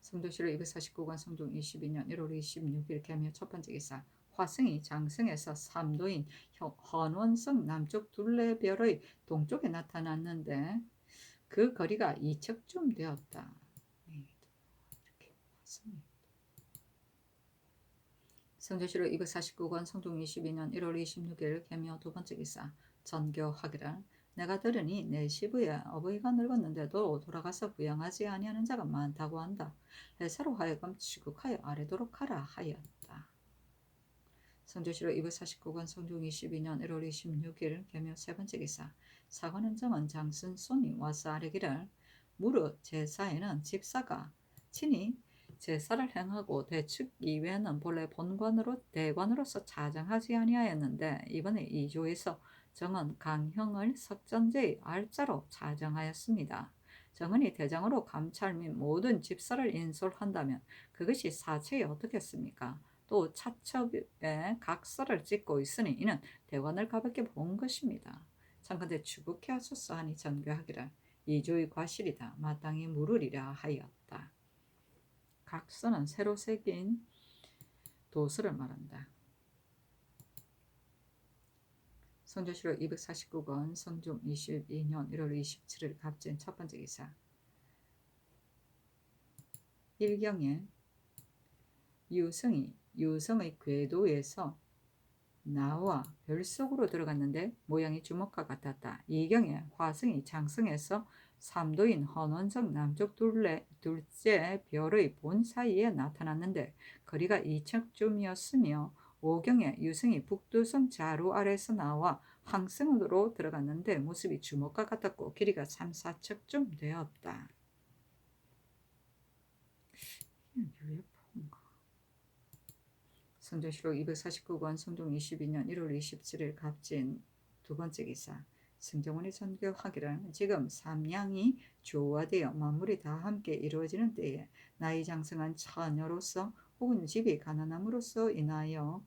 성조실록 249권 성종 22년 1월 26일 개묘 첫 번째 기사. 화성이 장성에서 삼도인 헌원성 남쪽 둘레별의 동쪽에 나타났는데 그 거리가 2척쯤 되었다. 이렇게 화성이. 성조실록 249권 성종 22년 1월 26일 개묘 두 번째 기사. 전교하기를 내가 들으니 내 시부에 어버이가 늙었는데도 돌아가서 부양하지 아니하는 자가 많다고 한다. 해사로 하여금 취국하여 아뢰도록 하라 하였다. 성조실록 249권 성종 22년 1월 26일 개묘 세 번째 기사. 사관은 정은 장순손이 와서 아뢰기를 무릇 제사에는 집사가 친히 제사를 행하고 대축 이외에는 본래 대관으로서 차정하지 아니하였는데 이번에 이조에서 정은 강형을 석전제의 알자로 차정하였습니다. 정은이 대장으로 감찰 및 모든 집사를 인솔한다면 그것이 사체에 어떻겠습니까? 또 차첩에 각서를 찍고 있으니 이는 대관을 가볍게 본 것입니다. 참건대 추국해 하소서 하니 전교하기를 이조의 과실이다. 마땅히 물으리라 하였다. 각서는 새로 새긴 도서를 말한다. 성조실록 249권 성종 22년 1월 27일 갑진 첫 번째 기사. 일경에 유성이 유성의 궤도에서 나와 별 속으로 들어갔는데 모양이 주먹과 같았다. 이경에 화성이 장성해서 삼도인 헌원성 남쪽 둘째 별의 본 사이에 나타났는데 거리가 2척쯤이었으며 오경에 유성이 북두성 자루 아래서 나와 항성으로 들어갔는데 모습이 주먹과 같았고 길이가 3, 4척쯤 되었다. UFO인가? 성조실록 249권 성종 22년 1월 27일 갑진 두 번째 기사. 승정원이 선교하기를 지금 삼양이 조화되어 만물이 다 함께 이루어지는 때에 나이 장성한 처녀로서 혹은 집이 가난함으로써 인하여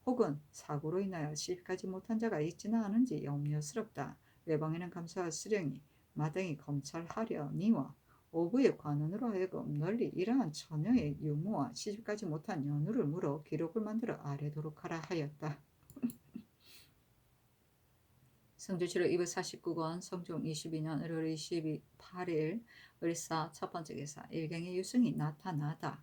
혹은 사고로 인하여 시집가지 못한 자가 있지는 않은지 염려스럽다. 외방에는 감사할 수령이 마땅히 검찰하려니와 오부의 관원으로 하여금 널리 이러한 처녀의 유무와 시집가지 못한 연우를 물어 기록을 만들어 아래도록 하라 하였다. 성조실록 249권 성종 22년 1월 28일 을사 첫 번째 기사. 일경의 유승이 나타나다.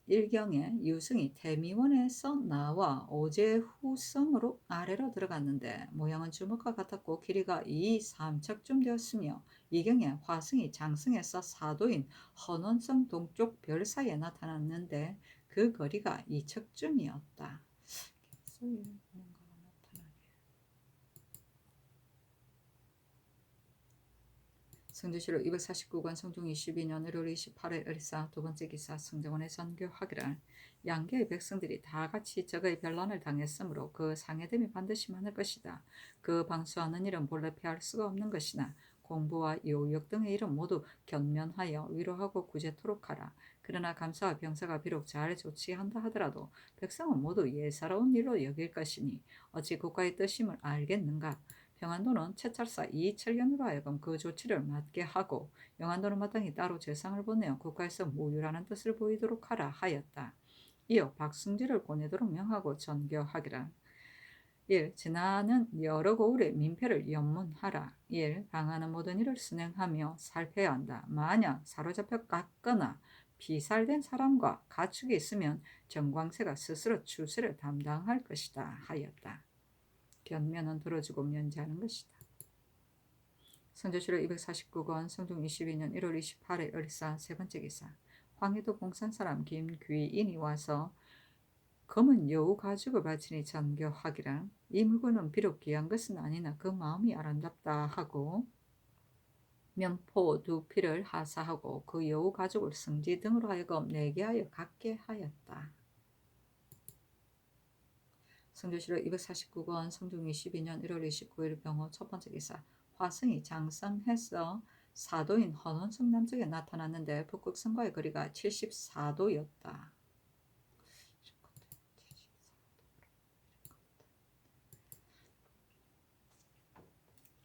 일경에 유승이 태미원에서 나와 오제후성으로 아래로 들어갔는데 모양은 주먹과 같았고 길이가 2, 3척쯤 되었으며 이경에 화승이 장승에서 사도인 헌원성 동쪽 별 사이에 나타났는데 그 거리가 2척쯤이었다. 성조실록 249권 성종 22년 1월 28일 을사 두 번째 기사. 성정원의 선교하기를 양계의 백성들이 다 같이 적의 변란을 당했으므로 그 상해됨이 반드시 많을 것이다. 그 방수하는 일은 본래 피할 수가 없는 것이나 공부와 요역 등의 일은 모두 견면하여 위로하고 구제토록 하라. 그러나 감사와 병사가 비록 잘 조치한다 하더라도 백성은 모두 예사로운 일로 여길 것이니 어찌 국가의 뜻임을 알겠는가. 평안도는 채찰사 이철견으로 하여금 그 조치를 맡게 하고 영안도는 마땅히 따로 재상을 보내어 국가에서 무유라는 뜻을 보이도록 하라 하였다. 이어 박승지를 보내도록 명하고 전교하기라. 1. 지나는 여러 고을의 민폐를 연문하라. 1. 당하는 모든 일을 순행하며 살펴야 한다. 만약 사로잡혀 갔거나 피살된 사람과 가축이 있으면 정광세가 스스로 추세를 담당할 것이다 하였다. 견면은 들어주고 면제하는 것이다. 성조실록 249권 성종 22년 1월 28일 을사 세 번째 기사. 황해도 봉산 사람 김귀인이 와서 검은 여우 가죽을 바치니 전교하기라. 이 물건은 비록 귀한 것은 아니나 그 마음이 아름답다 하고 면포 두 피를 하사하고 그 여우 가죽을 성지 등으로 하여금 내게 하여 갖게 하였다. 성조실록 249권 성종 22년 1월 29일 병호 첫 번째 기사. 화승이 장성해서 사도인 헌원성 남쪽에 나타났는데 북극성과의 거리가 74도였다.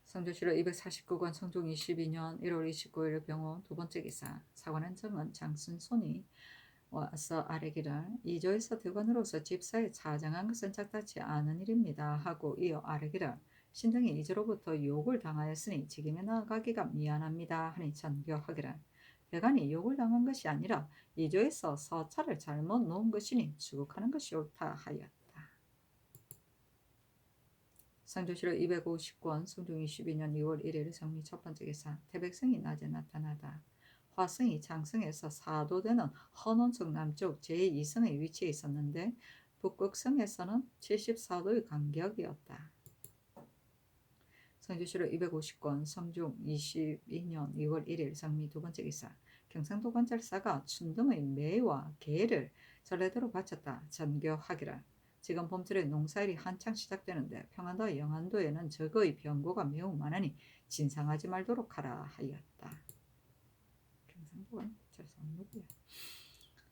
성조실록 249권 성종 22년 1월 29일 병호 두 번째 기사. 사관한 정은 장순손이 와서 아뢰기를 이조에서 대관으로서 집사에 자정한 것은 작다치 않은 일입니다 하고 이어 아뢰기를 신등이 이조로부터 욕을 당하였으니 지금에 나아가기가 미안합니다 하니 전교하기를 대간이 욕을 당한 것이 아니라 이조에서 서찰을 잘못 놓은 것이니 추국하는 것이 옳다 하였다. 성조실록 250권 성종 22년 2월 1일 성미 첫 번째 기사. 태백성이 낮에 나타나다. 화성이 장성에서 사도되는 헌원성 남쪽 제2성의 위치에 있었는데 북극성에서는 74도의 간격이었다. 성조실록 250권 성종 22년 2월 1일 성미 두 번째 기사. 경상도 관찰사가 춘등의 매와 개를 전례대로 바쳤다. 전교하기를 지금 봄철에 농사일이 한창 시작되는데 평안도와 영안도에는 적의 병고가 매우 많으니 진상하지 말도록 하라 하였다.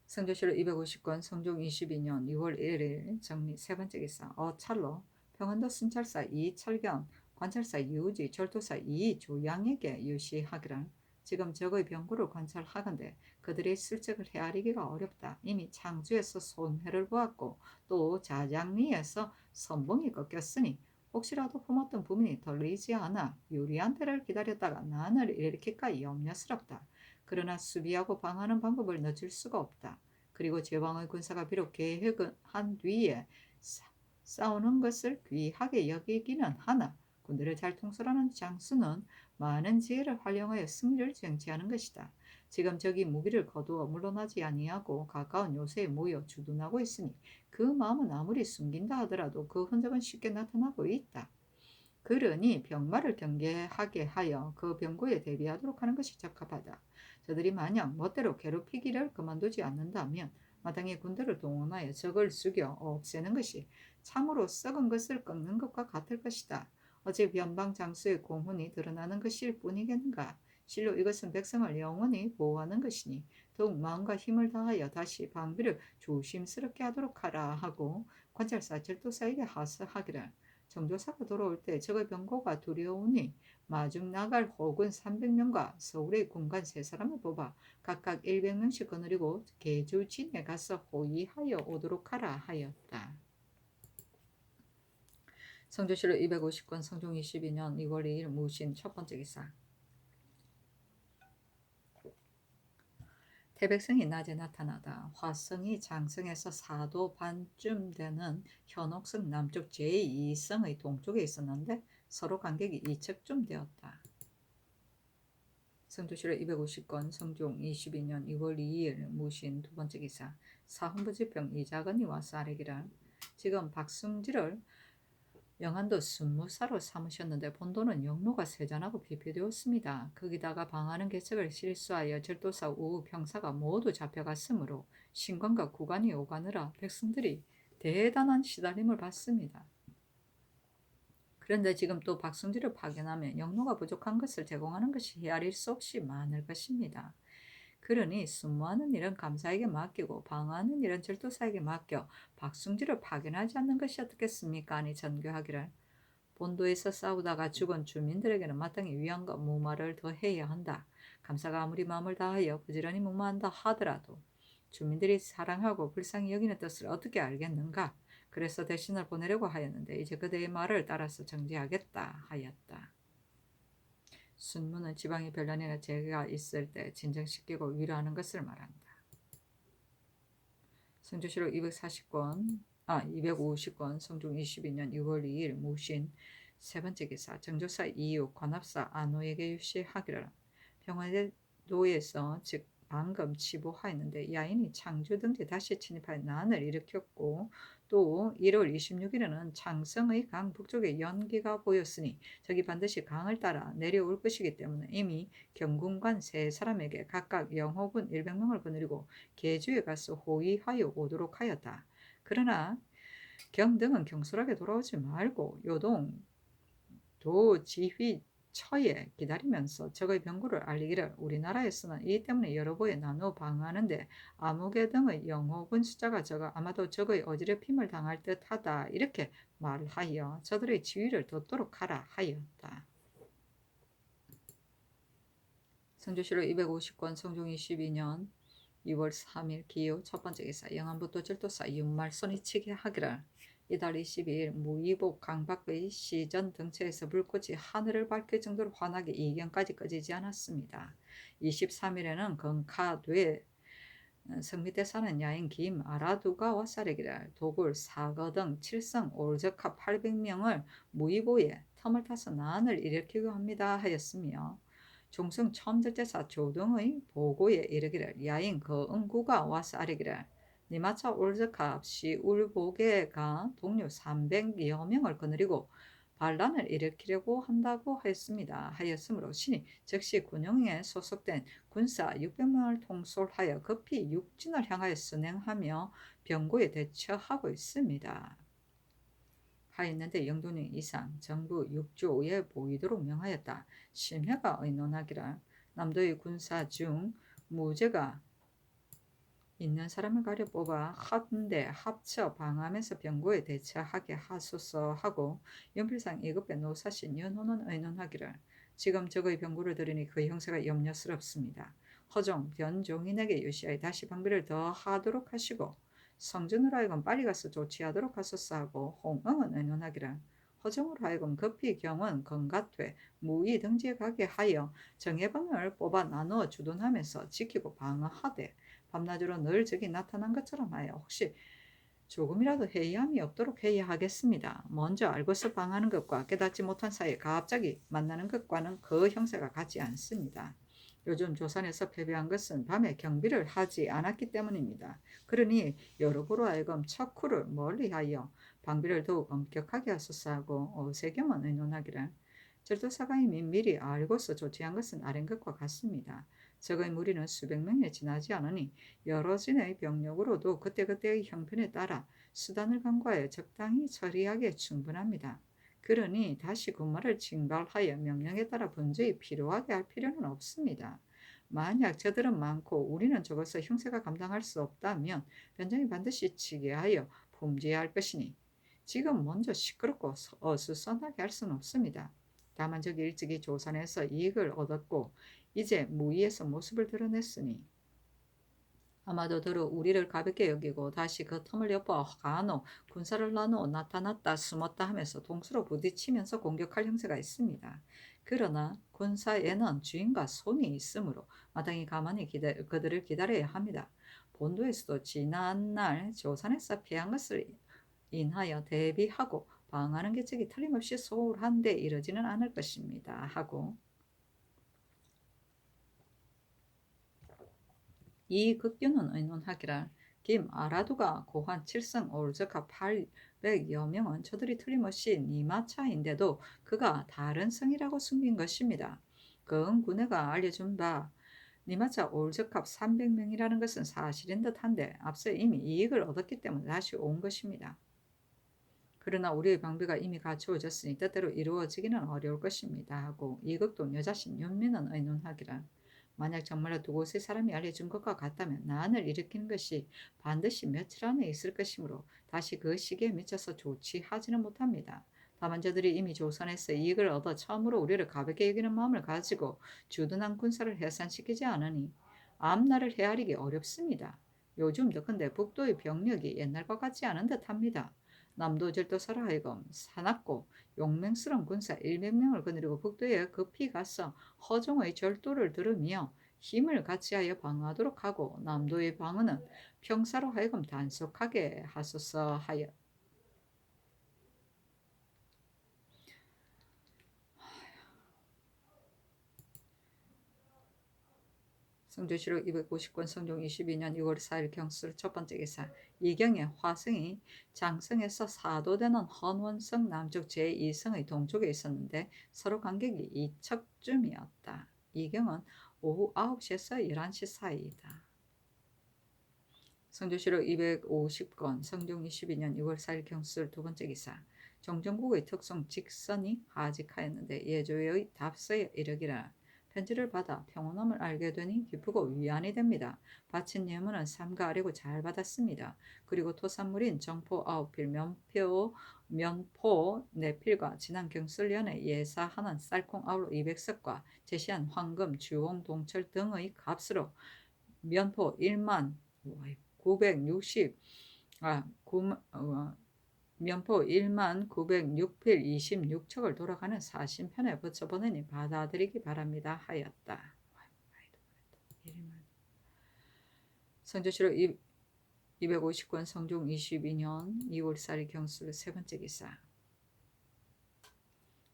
성조실록 250권 성종 22년 6월 1일 정리 세 번째 기사. 어찰로 평안도 순찰사 이철견 관찰사 이우지 절도사 이조양에게 유시하기를 지금 적의 병고를 관찰하건대 그들의 실적을 헤아리기가 어렵다. 이미 창주에서 손해를 보았고 또 자장리에서 선봉이 꺾였으니 혹시라도 품었던 부민이 덜리지 않아 유리한 때를 기다렸다가 난을 일으킬까 염려스럽다. 그러나 수비하고 방어하는 방법을 늦을 수가 없다. 그리고 제왕의 군사가 비록 계획은 한 뒤에 싸우는 것을 귀하게 여기기는 하나 군대를 잘 통솔하는 장수는 많은 지혜를 활용하여 승리를 쟁취하는 것이다. 지금 적이 무기를 거두어 물러나지 아니하고 가까운 요새에 모여 주둔하고 있으니 그 마음은 아무리 숨긴다 하더라도 그 흔적은 쉽게 나타나고 있다. 그러니 병마를 경계하게 하여 그 병고에 대비하도록 하는 것이 적합하다. 저들이 만약 멋대로 괴롭히기를 그만두지 않는다면 마땅히 군대를 동원하여 적을 죽여 없애는 것이 참으로 썩은 것을 꺾는 것과 같을 것이다. 어제 변방 장수의 공훈이 드러나는 것일 뿐이겠는가. 실로 이것은 백성을 영원히 보호하는 것이니 더욱 마음과 힘을 다하여 다시 방비를 조심스럽게 하도록 하라 하고 관찰사 절도사에게 하사하기를 정조사가 돌아올 때 적의 병고가 두려우니 마중 나갈 호군 300명과 서울의 군관 3사람을 뽑아 각각 100명씩 거느리고 계주진에 가서 호위하여 오도록 하라 하였다. 성조실록 250권 성종 22년 2월 2일 무신 첫 번째 기사. 태백성이 낮에 나타나다 화성이 장성에서 4도 반쯤 되는 현옥성 남쪽 제2성의 동쪽에 있었는데 서로 간격이 2척쯤 되었다. 성조실록 250권 성종 22년 2월 2일 무신 두 번째 기사. 사헌부지평 이자건이 와서 아뢰기를 지금 박승지를 영안도 순무사로 삼으셨는데 본도는 영로가 세잔하고 피폐되었습니다. 거기다가 방하는 계책을 실수하여 절도사 우우 병사가 모두 잡혀갔으므로 신관과 구관이 오가느라 백성들이 대단한 시달림을 받습니다. 그런데 지금 또 박승지를 파견하면 영로가 부족한 것을 제공하는 것이 헤아릴 수 없이 많을 것입니다. 그러니 순무하는 일은 감사에게 맡기고 방하는 일은 절도사에게 맡겨 박승지를 파견하지 않는 것이 어떻겠습니까? 아니 전교하기를 본도에서 싸우다가 죽은 주민들에게는 마땅히 위안과 무마를 더해야 한다. 감사가 아무리 마음을 다하여 부지런히 무마한다 하더라도 주민들이 사랑하고 불쌍히 여기는 뜻을 어떻게 알겠는가? 그래서 대신을 보내려고 하였는데 이제 그대의 말을 따라서 정지하겠다 하였다. 순무는 지방의 변란이나 재해가 있을 때 진정시키고 위로하는 것을 말한다. 성조실록 250권 성종 22년 6월 2일 무신 세 번째 기사. 정조사 이후 관합사 안호에게 유시하기를 평화도에서 즉 방금 치부하였는데 야인이 창주 등지 다시 침입하여 난을 일으켰고 또 1월 26일에는 창성의 강 북쪽에 연기가 보였으니 적이 반드시 강을 따라 내려올 것이기 때문에 이미 경군관 3사람에게 각각 영호군 100명을 거느리고 계주에 가서 호위하여 오도록 하였다. 그러나 경등은 경솔하게 돌아오지 말고 요동 도지휘 처에 기다리면서 적의 병고를 알리기를 우리나라에서는 이 때문에 여러 보에 나누어 방하는데 아무개 등의 영호군 숫자가 적어 아마도 적의 어지럽힘을 당할 듯하다 이렇게 말하여 저들의 지위를 돋도록 하라 하였다. 성조실록 250권 성종 22년 2월 3일 기호 첫 번째 기사. 영안부도 절도사 윤말손이 치게 하기를 이달 22일 무의복 강밖의 시전 등처에서 불꽃이 하늘을 밝힐 정도로 환하게 이경까지 꺼지지 않았습니다. 23일에는 건카도에 성밑에 사는 야인 김 아라두가 와사르기를 도굴 사거 등 칠성 올적합 800명을 무의보에 텀을 타서 난을 일으키고 합니다 하였으며 종성 첨절제사 조등의 보고에 이르기를 야인 거응구가 와서 아뢰기를 니마차 올적합 시울보게가 동료 300여 명을 거느리고 반란을 일으키려고 한다고 하였습니다. 하였으므로 신이 즉시 군영에 소속된 군사 600명을 통솔하여 급히 육진을 향하여 순행하며 병고에 대처하고 있습니다. 하였는데 영동령 이상 정부 6조에 보이도록 명하였다. 심해가 의논하기를 남도의 군사 중 무죄가 있는 사람을 가려 뽑아 한데 합쳐 방하면서 병고에 대처하게 하소서 하고 연필상 2급의 노사신 연호는 의논하기를 지금 적의 병고를 들으니 그 형세가 염려스럽습니다. 허종 변종인에게 유시하여 다시 방비를 더 하도록 하시고 성전으로 하여금 빨리 가서 조치하도록 하소서 하고 홍응은 의논하기를 허정으로 하여금 급히 경원 건가퇴 무의 등지에 가게 하여 정예방을 뽑아 나누어 주둔하면서 지키고 방어하되 밤낮으로 늘 적이 나타난 것처럼 하여 혹시 조금이라도 해이함이 없도록 해야 하겠습니다. 먼저 알고서 방하는 것과 깨닫지 못한 사이에 갑자기 만나는 것과는 그 형세가 같지 않습니다. 요즘 조선에서 패배한 것은 밤에 경비를 하지 않았기 때문입니다. 그러니 여러보로 하여금 척후를 멀리하여 방비를 더욱 엄격하게 하소서 하고 어세경은 의논하기를 절도사가 이미 미리 알고서 조치한 것은 아랜 것과 같습니다. 적의 무리는 수백 명에 지나지 않으니 여러 진의 병력으로도 그때그때의 형편에 따라 수단을 강구하여 적당히 처리하기에 충분합니다. 그러니 다시 군마를 징발하여 명령에 따라 분주히 필요하게 할 필요는 없습니다. 만약 저들은 많고 우리는 적어서 형세가 감당할 수 없다면 변장이 반드시 치게 하여 품지해야 할 것이니 지금 먼저 시끄럽고 어수선하게 할 수는 없습니다. 다만 적이 일찍이 조선에서 이익을 얻었고 이제 무의에서 모습을 드러냈으니 아마도 더러 우리를 가볍게 여기고 다시 그 틈을 엿보아 간혹 군사를 나누어 나타났다 숨었다 하면서 동수로 부딪히면서 공격할 형세가 있습니다. 그러나 군사에는 주인과 손이 있으므로 마땅히 가만히 그들을 기다려야 합니다. 본도에서도 지난날 조선에서 피한 것을 인하여 대비하고 방하는 계책이 틀림없이 소홀한데 이르지는 않을 것입니다. 하고 이 극규는 의논하기를 김 아라두가 고한 7성 올적합 800여 명은 저들이 틀림없이 니마차인데도 그가 다른 성이라고 숨긴 것입니다. 그은군에가 알려준 바 니마차 올적합 300명이라는 것은 사실인 듯한데 앞서 이미 이익을 얻었기 때문에 다시 온 것입니다. 그러나 우리의 방비가 이미 갖추어졌으니 뜻대로 이루어지기는 어려울 것입니다. 하고 이극도 여자신 윤미는 의논하기를 만약 정말로 두 곳의 사람이 알려준 것과 같다면 난을 일으키는 것이 반드시 며칠 안에 있을 것이므로 다시 그 시기에 미쳐서 조치하지는 못합니다. 다만 저들이 이미 조선에서 이익을 얻어 처음으로 우리를 가볍게 여기는 마음을 가지고 주둔한 군사를 해산시키지 않으니 앞날을 헤아리기 어렵습니다. 요즘 더군데 북도의 병력이 옛날과 같지 않은 듯합니다. 남도 절도사로 하여금 사납고 용맹스러운 군사 100명을 거느리고 북도에 급히 가서 허종의 절도를 들으며 힘을 같이하여 방어하도록 하고 남도의 방어는 평사로 하여금 단속하게 하소서 하여 성조실록 250권 성종 22년 6월 4일 경술 첫 번째 기사 이경의 화성이 장성에서 사도되는 헌원성 남쪽 제2성의 동쪽에 있었는데 서로 간격이 2척쯤이었다. 이경은 오후 9시에서 11시 사이이다. 성조실록 250권 성종 22년 6월 4일 경술 두 번째 기사 정정국의 특성 직선이 하직하였는데 예조의 답서에 이르기라 편지를 받아 평온함을 알게 되니 기쁘고 위안이 됩니다. 바친 예문은 삼가 아래고 잘 받았습니다. 그리고 토산물인 정포 9필, 면포 4필과 지난 경술년에 예사하는 쌀콩 아울로 200석과 제시한 황금, 주홍, 동철 등의 값으로 면포 1만 960 면포 1만 906필 26척을 돌아가는 사신편에 붙여보내니 받아들이기 바랍니다 하였다. 성조실록 250권 성종 22년 2월 4일 경술 세 번째 기사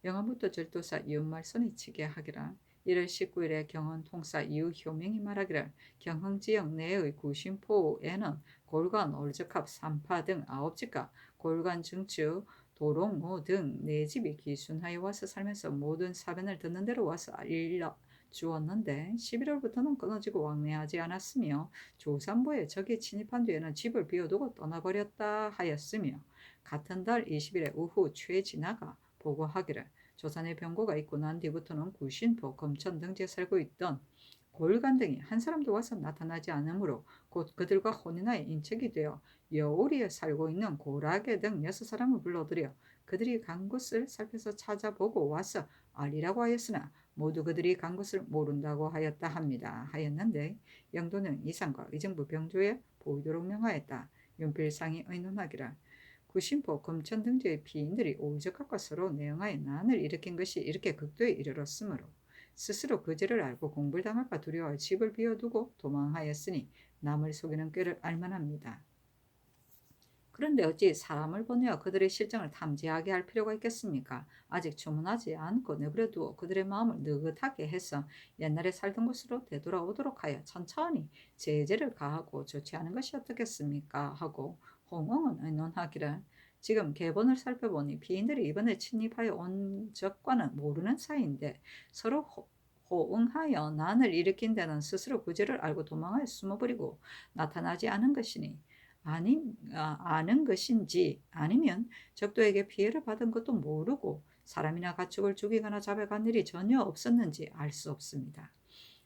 영암부터 절도사 이웃말손이 치게 하기라 1월 19일에 경헌 통사 이웃효명이 말하기를 경흥지역 내의 구심포에는 골간, 올적합, 삼파 등 9집과 골간 증축, 도롱모 등 4집이 기순하여 와서 살면서 모든 사변을 듣는 대로 와서 일러 주었는데 11월부터는 끊어지고 왕래하지 않았으며 조산부에 적이 침입한 뒤에는 집을 비워두고 떠나버렸다 하였으며 같은 달 20일에 오후 최진아가 보고하기를 조선에 병고가 있고 난 뒤부터는 구신포, 검천 등지에 살고 있던 골간 등이 한 사람도 와서 나타나지 않으므로 곧 그들과 혼인하여 인척이 되어 여우리에 살고 있는 고라게 등 6사람을 불러들여 그들이 간 곳을 살펴서 찾아보고 와서 알리라고 하였으나 모두 그들이 간 곳을 모른다고 하였다 합니다. 하였는데 영도는 이상과 의정부 병조에 보이도록 명하였다. 윤필상이 의논하기를 구신포, 금천 등지의 피인들이 오적합과 서로 내응하여 난을 일으킨 것이 이렇게 극도에 이르렀으므로 스스로 그지를 알고 공불당할까 두려워 집을 비워두고 도망하였으니 남을 속이는 꾀를 알만합니다. 그런데 어찌 사람을 보내어 그들의 실정을 탐지하게 할 필요가 있겠습니까? 아직 주문하지 않고 내버려 두어 그들의 마음을 느긋하게 해서 옛날에 살던 곳으로 되돌아오도록 하여 천천히 제재를 가하고 조치하는 것이 어떻겠습니까? 하고 홍홍은 의논하기를 지금 계본을 살펴보니 피인들이 이번에 침입하여 온 적과는 모르는 사이인데 서로 호응하여 난을 일으킨 데는 스스로 구제를 알고 도망하여 숨어버리고 나타나지 않은 것이니 아는 것인지 아니면 적도에게 피해를 받은 것도 모르고 사람이나 가축을 죽이거나 잡아간 일이 전혀 없었는지 알 수 없습니다.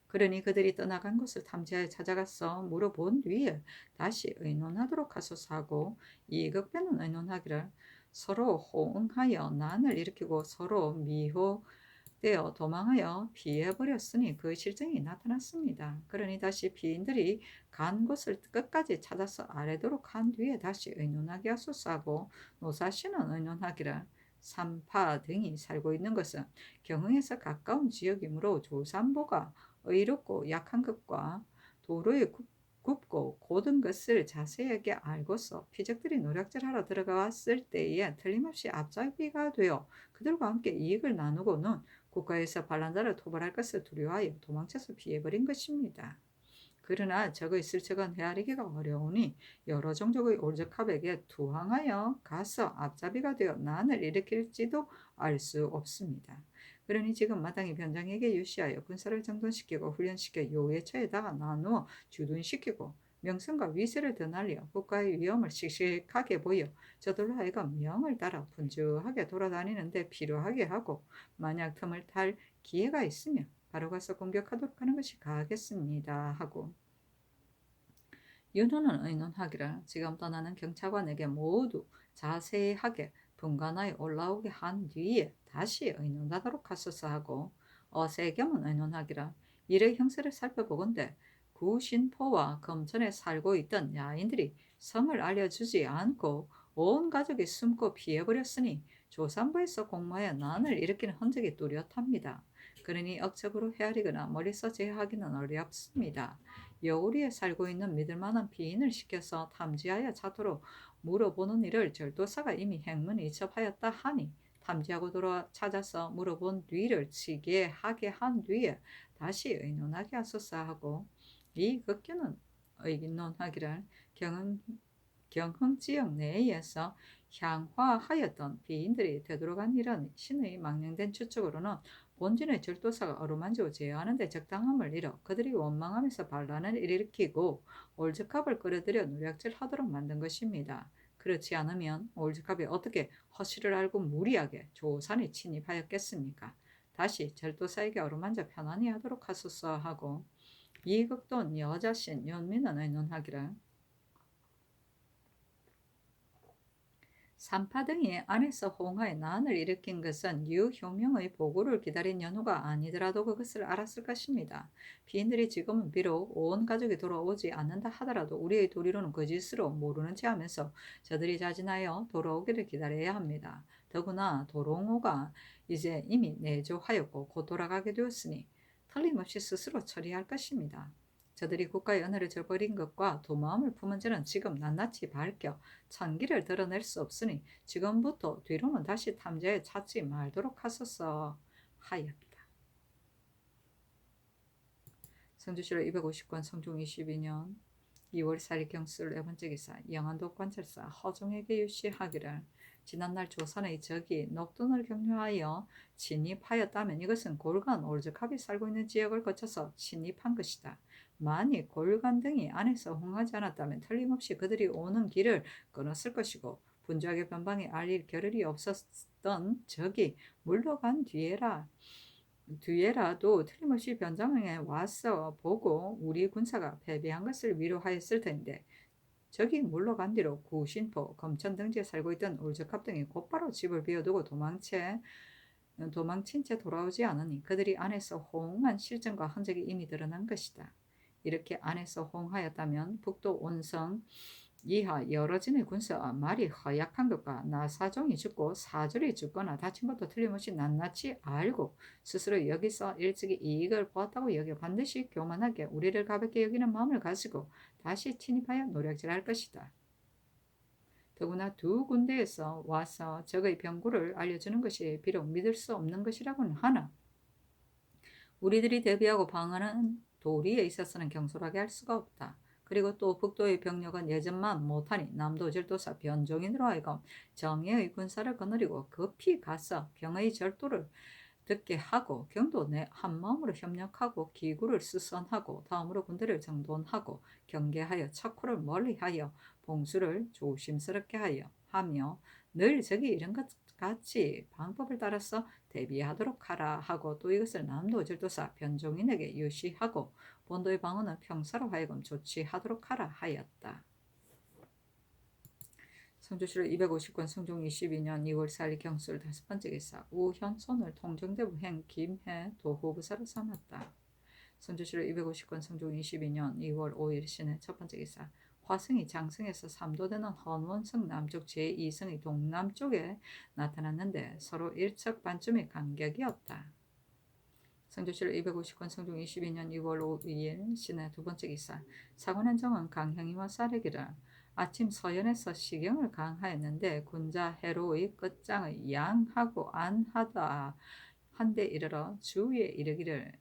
그러니 그들이 떠나간 것을 탐지하여 찾아가서 물어본 뒤에 다시 의논하도록 하소서 하고 이극변은 의논하기를 서로 호응하여 난을 일으키고 서로 미호되어 도망하여 피해버렸으니 그 실정이 나타났습니다. 그러니 다시 피인들이 간 곳을 끝까지 찾아서 아래도록 한 뒤에 다시 의논하게 하소서 하고 노사시는 의논하기를 삼파 등이 살고 있는 것은 경흥에서 가까운 지역이므로 조산보가 의롭고 약한 것과 도로에 굽고 고든 것을 자세하게 알고서 피적들이 노략질하러 들어갔을 때에 틀림없이 앞잡이가 되어 그들과 함께 이익을 나누고는 국가에서 반란자를 토벌할 것을 두려워하여 도망쳐서 피해버린 것입니다. 그러나 적의 실책은 헤아리기가 어려우니 여러 종족의 올적합에게 투항하여 가서 앞잡이가 되어 난을 일으킬지도 알 수 없습니다. 그러니 지금 마땅히 변장에게 유시하여 군사를 정돈시키고 훈련시켜 요예처에다가 나누어 주둔시키고 명성과 위세를 더 날려 국가의 위험을 씩씩하게 보여 저들로 하여금 명을 따라 분주하게 돌아다니는데 필요하게 하고 만약 틈을 탈 기회가 있으면 바로 가서 공격하도록 하는 것이 가겠습니다. 하고 윤호는 의논하기를 지금 떠나는 경찰관에게 모두 자세하게 분간하여 올라오게 한 뒤에 다시 의논하도록 하소서 하고 어세겸은 의논하기를 이의 형세를 살펴보건대 구신포와 금천에 살고 있던 야인들이 성을 알려주지 않고 온 가족이 숨고 피해버렸으니 조산부에서 공모하여 난을 일으키는 흔적이 뚜렷합니다. 그러니 억적으로 헤아리거나 멀리서 제하기는 어렵습니다. 여우리에 살고 있는 믿을만한 피인을 시켜서 탐지하여 찾도록 물어보는 일을 절도사가 이미 행문에 이첩하였다 하니 탐지하고 돌아 찾아서 물어본 뒤를 치게 하게 한 뒤에 다시 의논하게 하소서 하고 이 극규는 의논하기를 경흥지역 내에서 향화하였던 비인들이 되돌아간 일은 신의 망령된 추측으로는 본진의 절도사가 어루만지고 제어하는 데 적당함을 잃어 그들이 원망하면서 반란을 일으키고 올즈캅을 끌어들여 노략질하도록 만든 것입니다. 그렇지 않으면 올즈캅이 어떻게 허실을 알고 무리하게 조산에 침입하였겠습니까? 다시 절도사에게 어루만져 편안히 하도록 하소서 하고 이극돈 여자신 연민은 의논하기를 산파 등이 안에서 홍하에 난을 일으킨 것은 유효명의 보고를 기다린 연후가 아니더라도 그것을 알았을 것입니다. 피인들이 지금은 비록 온 가족이 돌아오지 않는다 하더라도 우리의 도리로는 거짓으로 모르는 체 하면서 저들이 자진하여 돌아오기를 기다려야 합니다. 더구나 도롱호가 이제 이미 내조하였고 곧 돌아가게 되었으니 틀림없이 스스로 처리할 것입니다. 저들이 국가의 은혜를 저버린 것과 도마음을 품은 자는 지금 낱낱이 밝혀 찬기를 드러낼 수 없으니 지금부터 뒤로는 다시 탐지에 찾지 말도록 하소서 하였다. 성주시로 250권 성종 22년 2월 4일 경술 4번째 기사 영안도 관찰사 허종에게 유시하기를 지난날 조선의 적이 녹돈을 경유하여 진입하였다면 이것은 골간 올즈캅이 살고 있는 지역을 거쳐서 진입한 것이다. 만일 골간 등이 안에서 흥하지 않았다면 틀림없이 그들이 오는 길을 끊었을 것이고 분주하게 변방에 알릴 겨를이 없었던 적이 물러간 뒤에라도 틀림없이 변장에 와서 보고 우리 군사가 패배한 것을 위로하였을 텐데 적이 물러간 뒤로 구신포, 검천 등지에 살고 있던 올적합 등이 곧바로 집을 비워두고 도망친 채 돌아오지 않으니 그들이 안에서 호응한 실정과 흔적이 이미 드러난 것이다. 이렇게 안에서 호응하였다면 북도 온성 이하 여러 진의 군사와 말이 허약한 것과 나사종이 죽고 사절이 죽거나 다친 것도 틀림없이 낱낱이 알고 스스로 여기서 일찍이 이익을 보았다고 여겨 반드시 교만하게 우리를 가볍게 여기는 마음을 가지고 다시 침입하여 노략질할 것이다. 더구나 두 군데에서 와서 적의 병구를 알려주는 것이 비록 믿을 수 없는 것이라고는 하나 우리들이 대비하고 방어하는 도리에 있어서는 경솔하게 할 수가 없다. 그리고 또 북도의 병력은 예전만 못하니 남도 절도사 변종인으로 하여금 정예의 군사를 거느리고 급히 가서 병의 절도를 듣게 하고 경도 내 한마음으로 협력하고 기구를 수선하고 다음으로 군대를 정돈하고 경계하여 척후를 멀리하여 봉수를 조심스럽게 하며 늘 적이 이런 것 같이 방법을 따라서 대비하도록 하라 하고 또 이것을 남도 절도사 변종인에게 유시하고 본도의 방어는 평사로 하여금 조치하도록 하라 하였다. 성주시로 250권 성종 22년 2월 4일 경술 5번째 기사 우현손을 통정대부 행 김해 도호부사로 삼았다. 성주시로 250권 성종 22년 2월 5일 신해 1번째 기사 화성이 장성에서 3도되는 헌원성 남쪽 제2성이 동남쪽에 나타났는데 서로 1척 반쯤의 간격이었다. 성주시로 250권 성종 22년 2월 5일 신해 2번째 기사 사관한 정은 강형이와 쌀에기를 아침 서연에서 시경을 강하였는데 군자 해로의 끝장의 양하고 안하다 한데 이르러 주위에 이르기를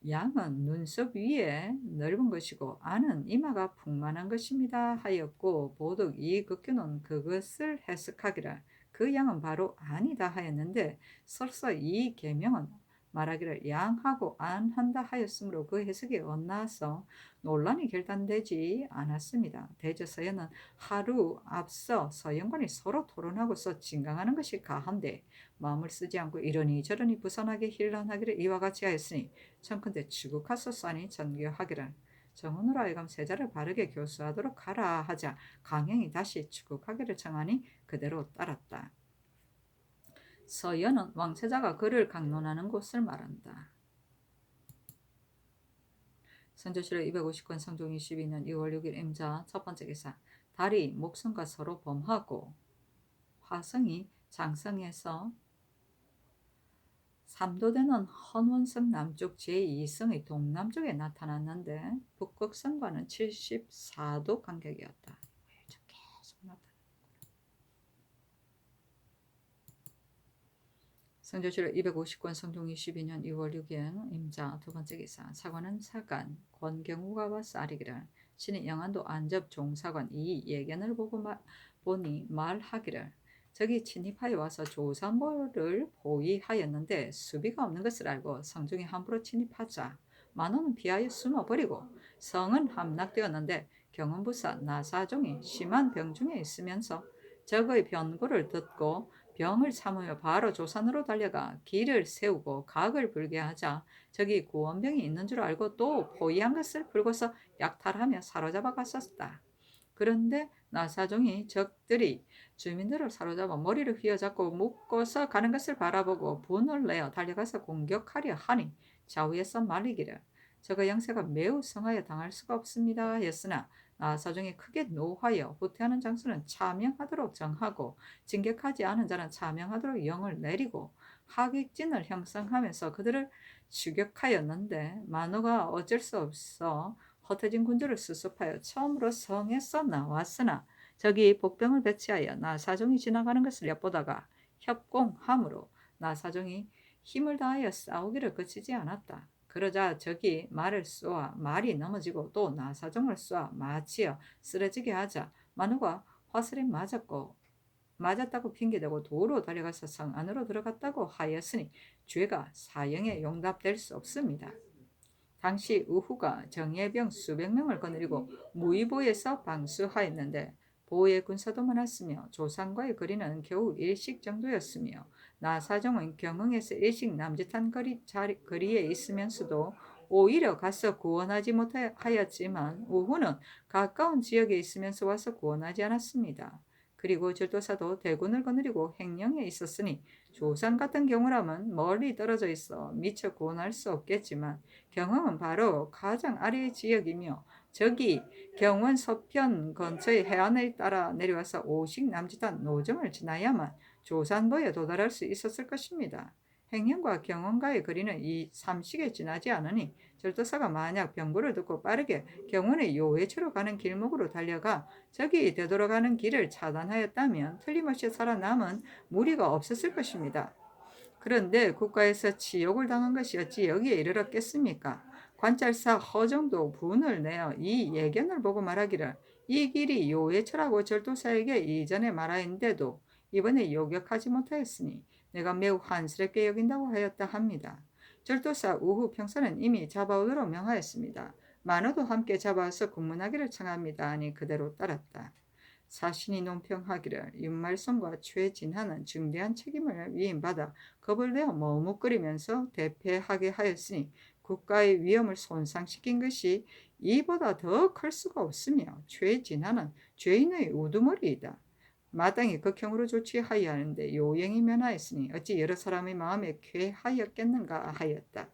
양은 눈썹 위에 넓은 것이고 안은 이마가 풍만한 것입니다 하였고 보득 이 극규는 그것을 해석하기를 그 양은 바로 안이다 하였는데 설사 이 계명은 말하기를 양하고 안한다 하였으므로 그 해석이 엇나서 논란이 결단되지 않았습니다. 대저 서연은 하루 앞서 서연관이 서로 토론하고서 진강하는 것이 가한데 마음을 쓰지 않고 이러니 저러니 부산하게 힐난하기를 이와 같이 하였으니 청컨대 추국하소 싸니 전교하기를 정훈으로 하여금 세자를 바르게 교수하도록 하라 하자 강행이 다시 추국하기를 청하니 그대로 따랐다. 서연은 왕세자가 그를 강론하는 곳을 말한다. 선조실록 250권 성종 22년 2월 6일 임자 첫 번째 기사 달이 목성과 서로 범하고 화성이 장성에서 3도되는 헌원성 남쪽 제2성의 동남쪽에 나타났는데 북극성과는 74도 간격이었다. 계속 나타나. 성조실록 250권 성종 22년 2월 6일 임자 두 번째 기사 사관은 사간 권경우가와 쌀이기를 신이 영안도 안접 종사관 이 예견을 보니 말하기를 적이 침입하여 와서 조산보를 포위하였는데 수비가 없는 것을 알고 성중이 함부로 침입하자 만호는 피하여 숨어버리고 성은 함락되었는데 경원부사 나사종이 심한 병중에 있으면서 적의 변고를 듣고 병을 참으며 바로 조산으로 달려가 길을 세우고 각을 불게 하자 적이 구원병이 있는 줄 알고 또 포위한 것을 풀고서 약탈하며 사로잡아 갔었다. 그런데 나사종이 적들이 주민들을 사로잡아 머리를 휘어잡고 묶어서 가는 것을 바라보고 분을 내어 달려가서 공격하려 하니 좌우에서 말리기를 저가 양세가 매우 성하여 당할 수가 없습니다 했으나 나사종이 크게 노하여 후퇴하는 장수는 차명하도록 정하고 진격하지 않은 자는 차명하도록 영을 내리고 하객진을 형성하면서 그들을 추격하였는데 만호가 어쩔 수 없어 흩어진 군주를 수습하여 처음으로 성에서 나왔으나 적이 복병을 배치하여 나사종이 지나가는 것을 엿보다가 협공함으로 나사종이 힘을 다하여 싸우기를 그치지 않았다. 그러자 적이 말을 쏘아 말이 넘어지고 또 나사종을 쏘아 마치어 쓰러지게 하자 만호가 화살에 맞았다고 핑계대고 도로 달려가서 성 안으로 들어갔다고 하였으니 죄가 사형에 용납될 수 없습니다. 당시 우후가 정예병 수백 명을 거느리고 무의보에서 방수하였는데 보호의 군사도 많았으며 조상과의 거리는 겨우 일식 정도였으며 나사종은 경흥에서 일식 남짓한 거리에 있으면서도 오히려 가서 구원하지 못하였지만 우후는 가까운 지역에 있으면서 와서 구원하지 않았습니다. 그리고 절도사도 대군을 거느리고 횡령에 있었으니 조상 같은 경우라면 멀리 떨어져 있어 미처 구원할 수 없겠지만 경흥은 바로 가장 아래의 지역이며 저기 경원 서편 근처의 해안을 따라 내려와서 오식 남짓한 노정을 지나야만 조산보에 도달할 수 있었을 것입니다. 횡령과 경원과의 거리는 이 삼식에 지나지 않으니 절도사가 만약 병고를 듣고 빠르게 경원의 요회처로 가는 길목으로 달려가 저기 되돌아가는 길을 차단하였다면 틀림없이 살아남은 무리가 없었을 것입니다. 그런데 국가에서 치욕을 당한 것이 어찌 여기에 이르렀겠습니까? 관찰사 허정도 분을 내어 이 예견을 보고 말하기를 이 길이 요회처라고 절도사에게 이전에 말하였는데도 이번에 요격하지 못하였으니 내가 매우 한스럽게 여긴다고 하였다 합니다. 절도사 우후 평사는 이미 잡아오도록 명하였습니다. 만호도 함께 잡아와서 국문하기를 청합니다 하니 그대로 따랐다. 사신이 논평하기를 윤말성과 최진하는 중대한 책임을 위임받아 겁을 내어 머뭇거리면서 대패하게 하였으니 국가의 위엄을 손상시킨 것이 이보다 더 클 수가 없으며 최진하는 죄인의 우두머리이다. 마땅히 극형으로 조치하여야 하는데 요행이 면하였으니 어찌 여러 사람의 마음에 쾌하였겠는가 하였다.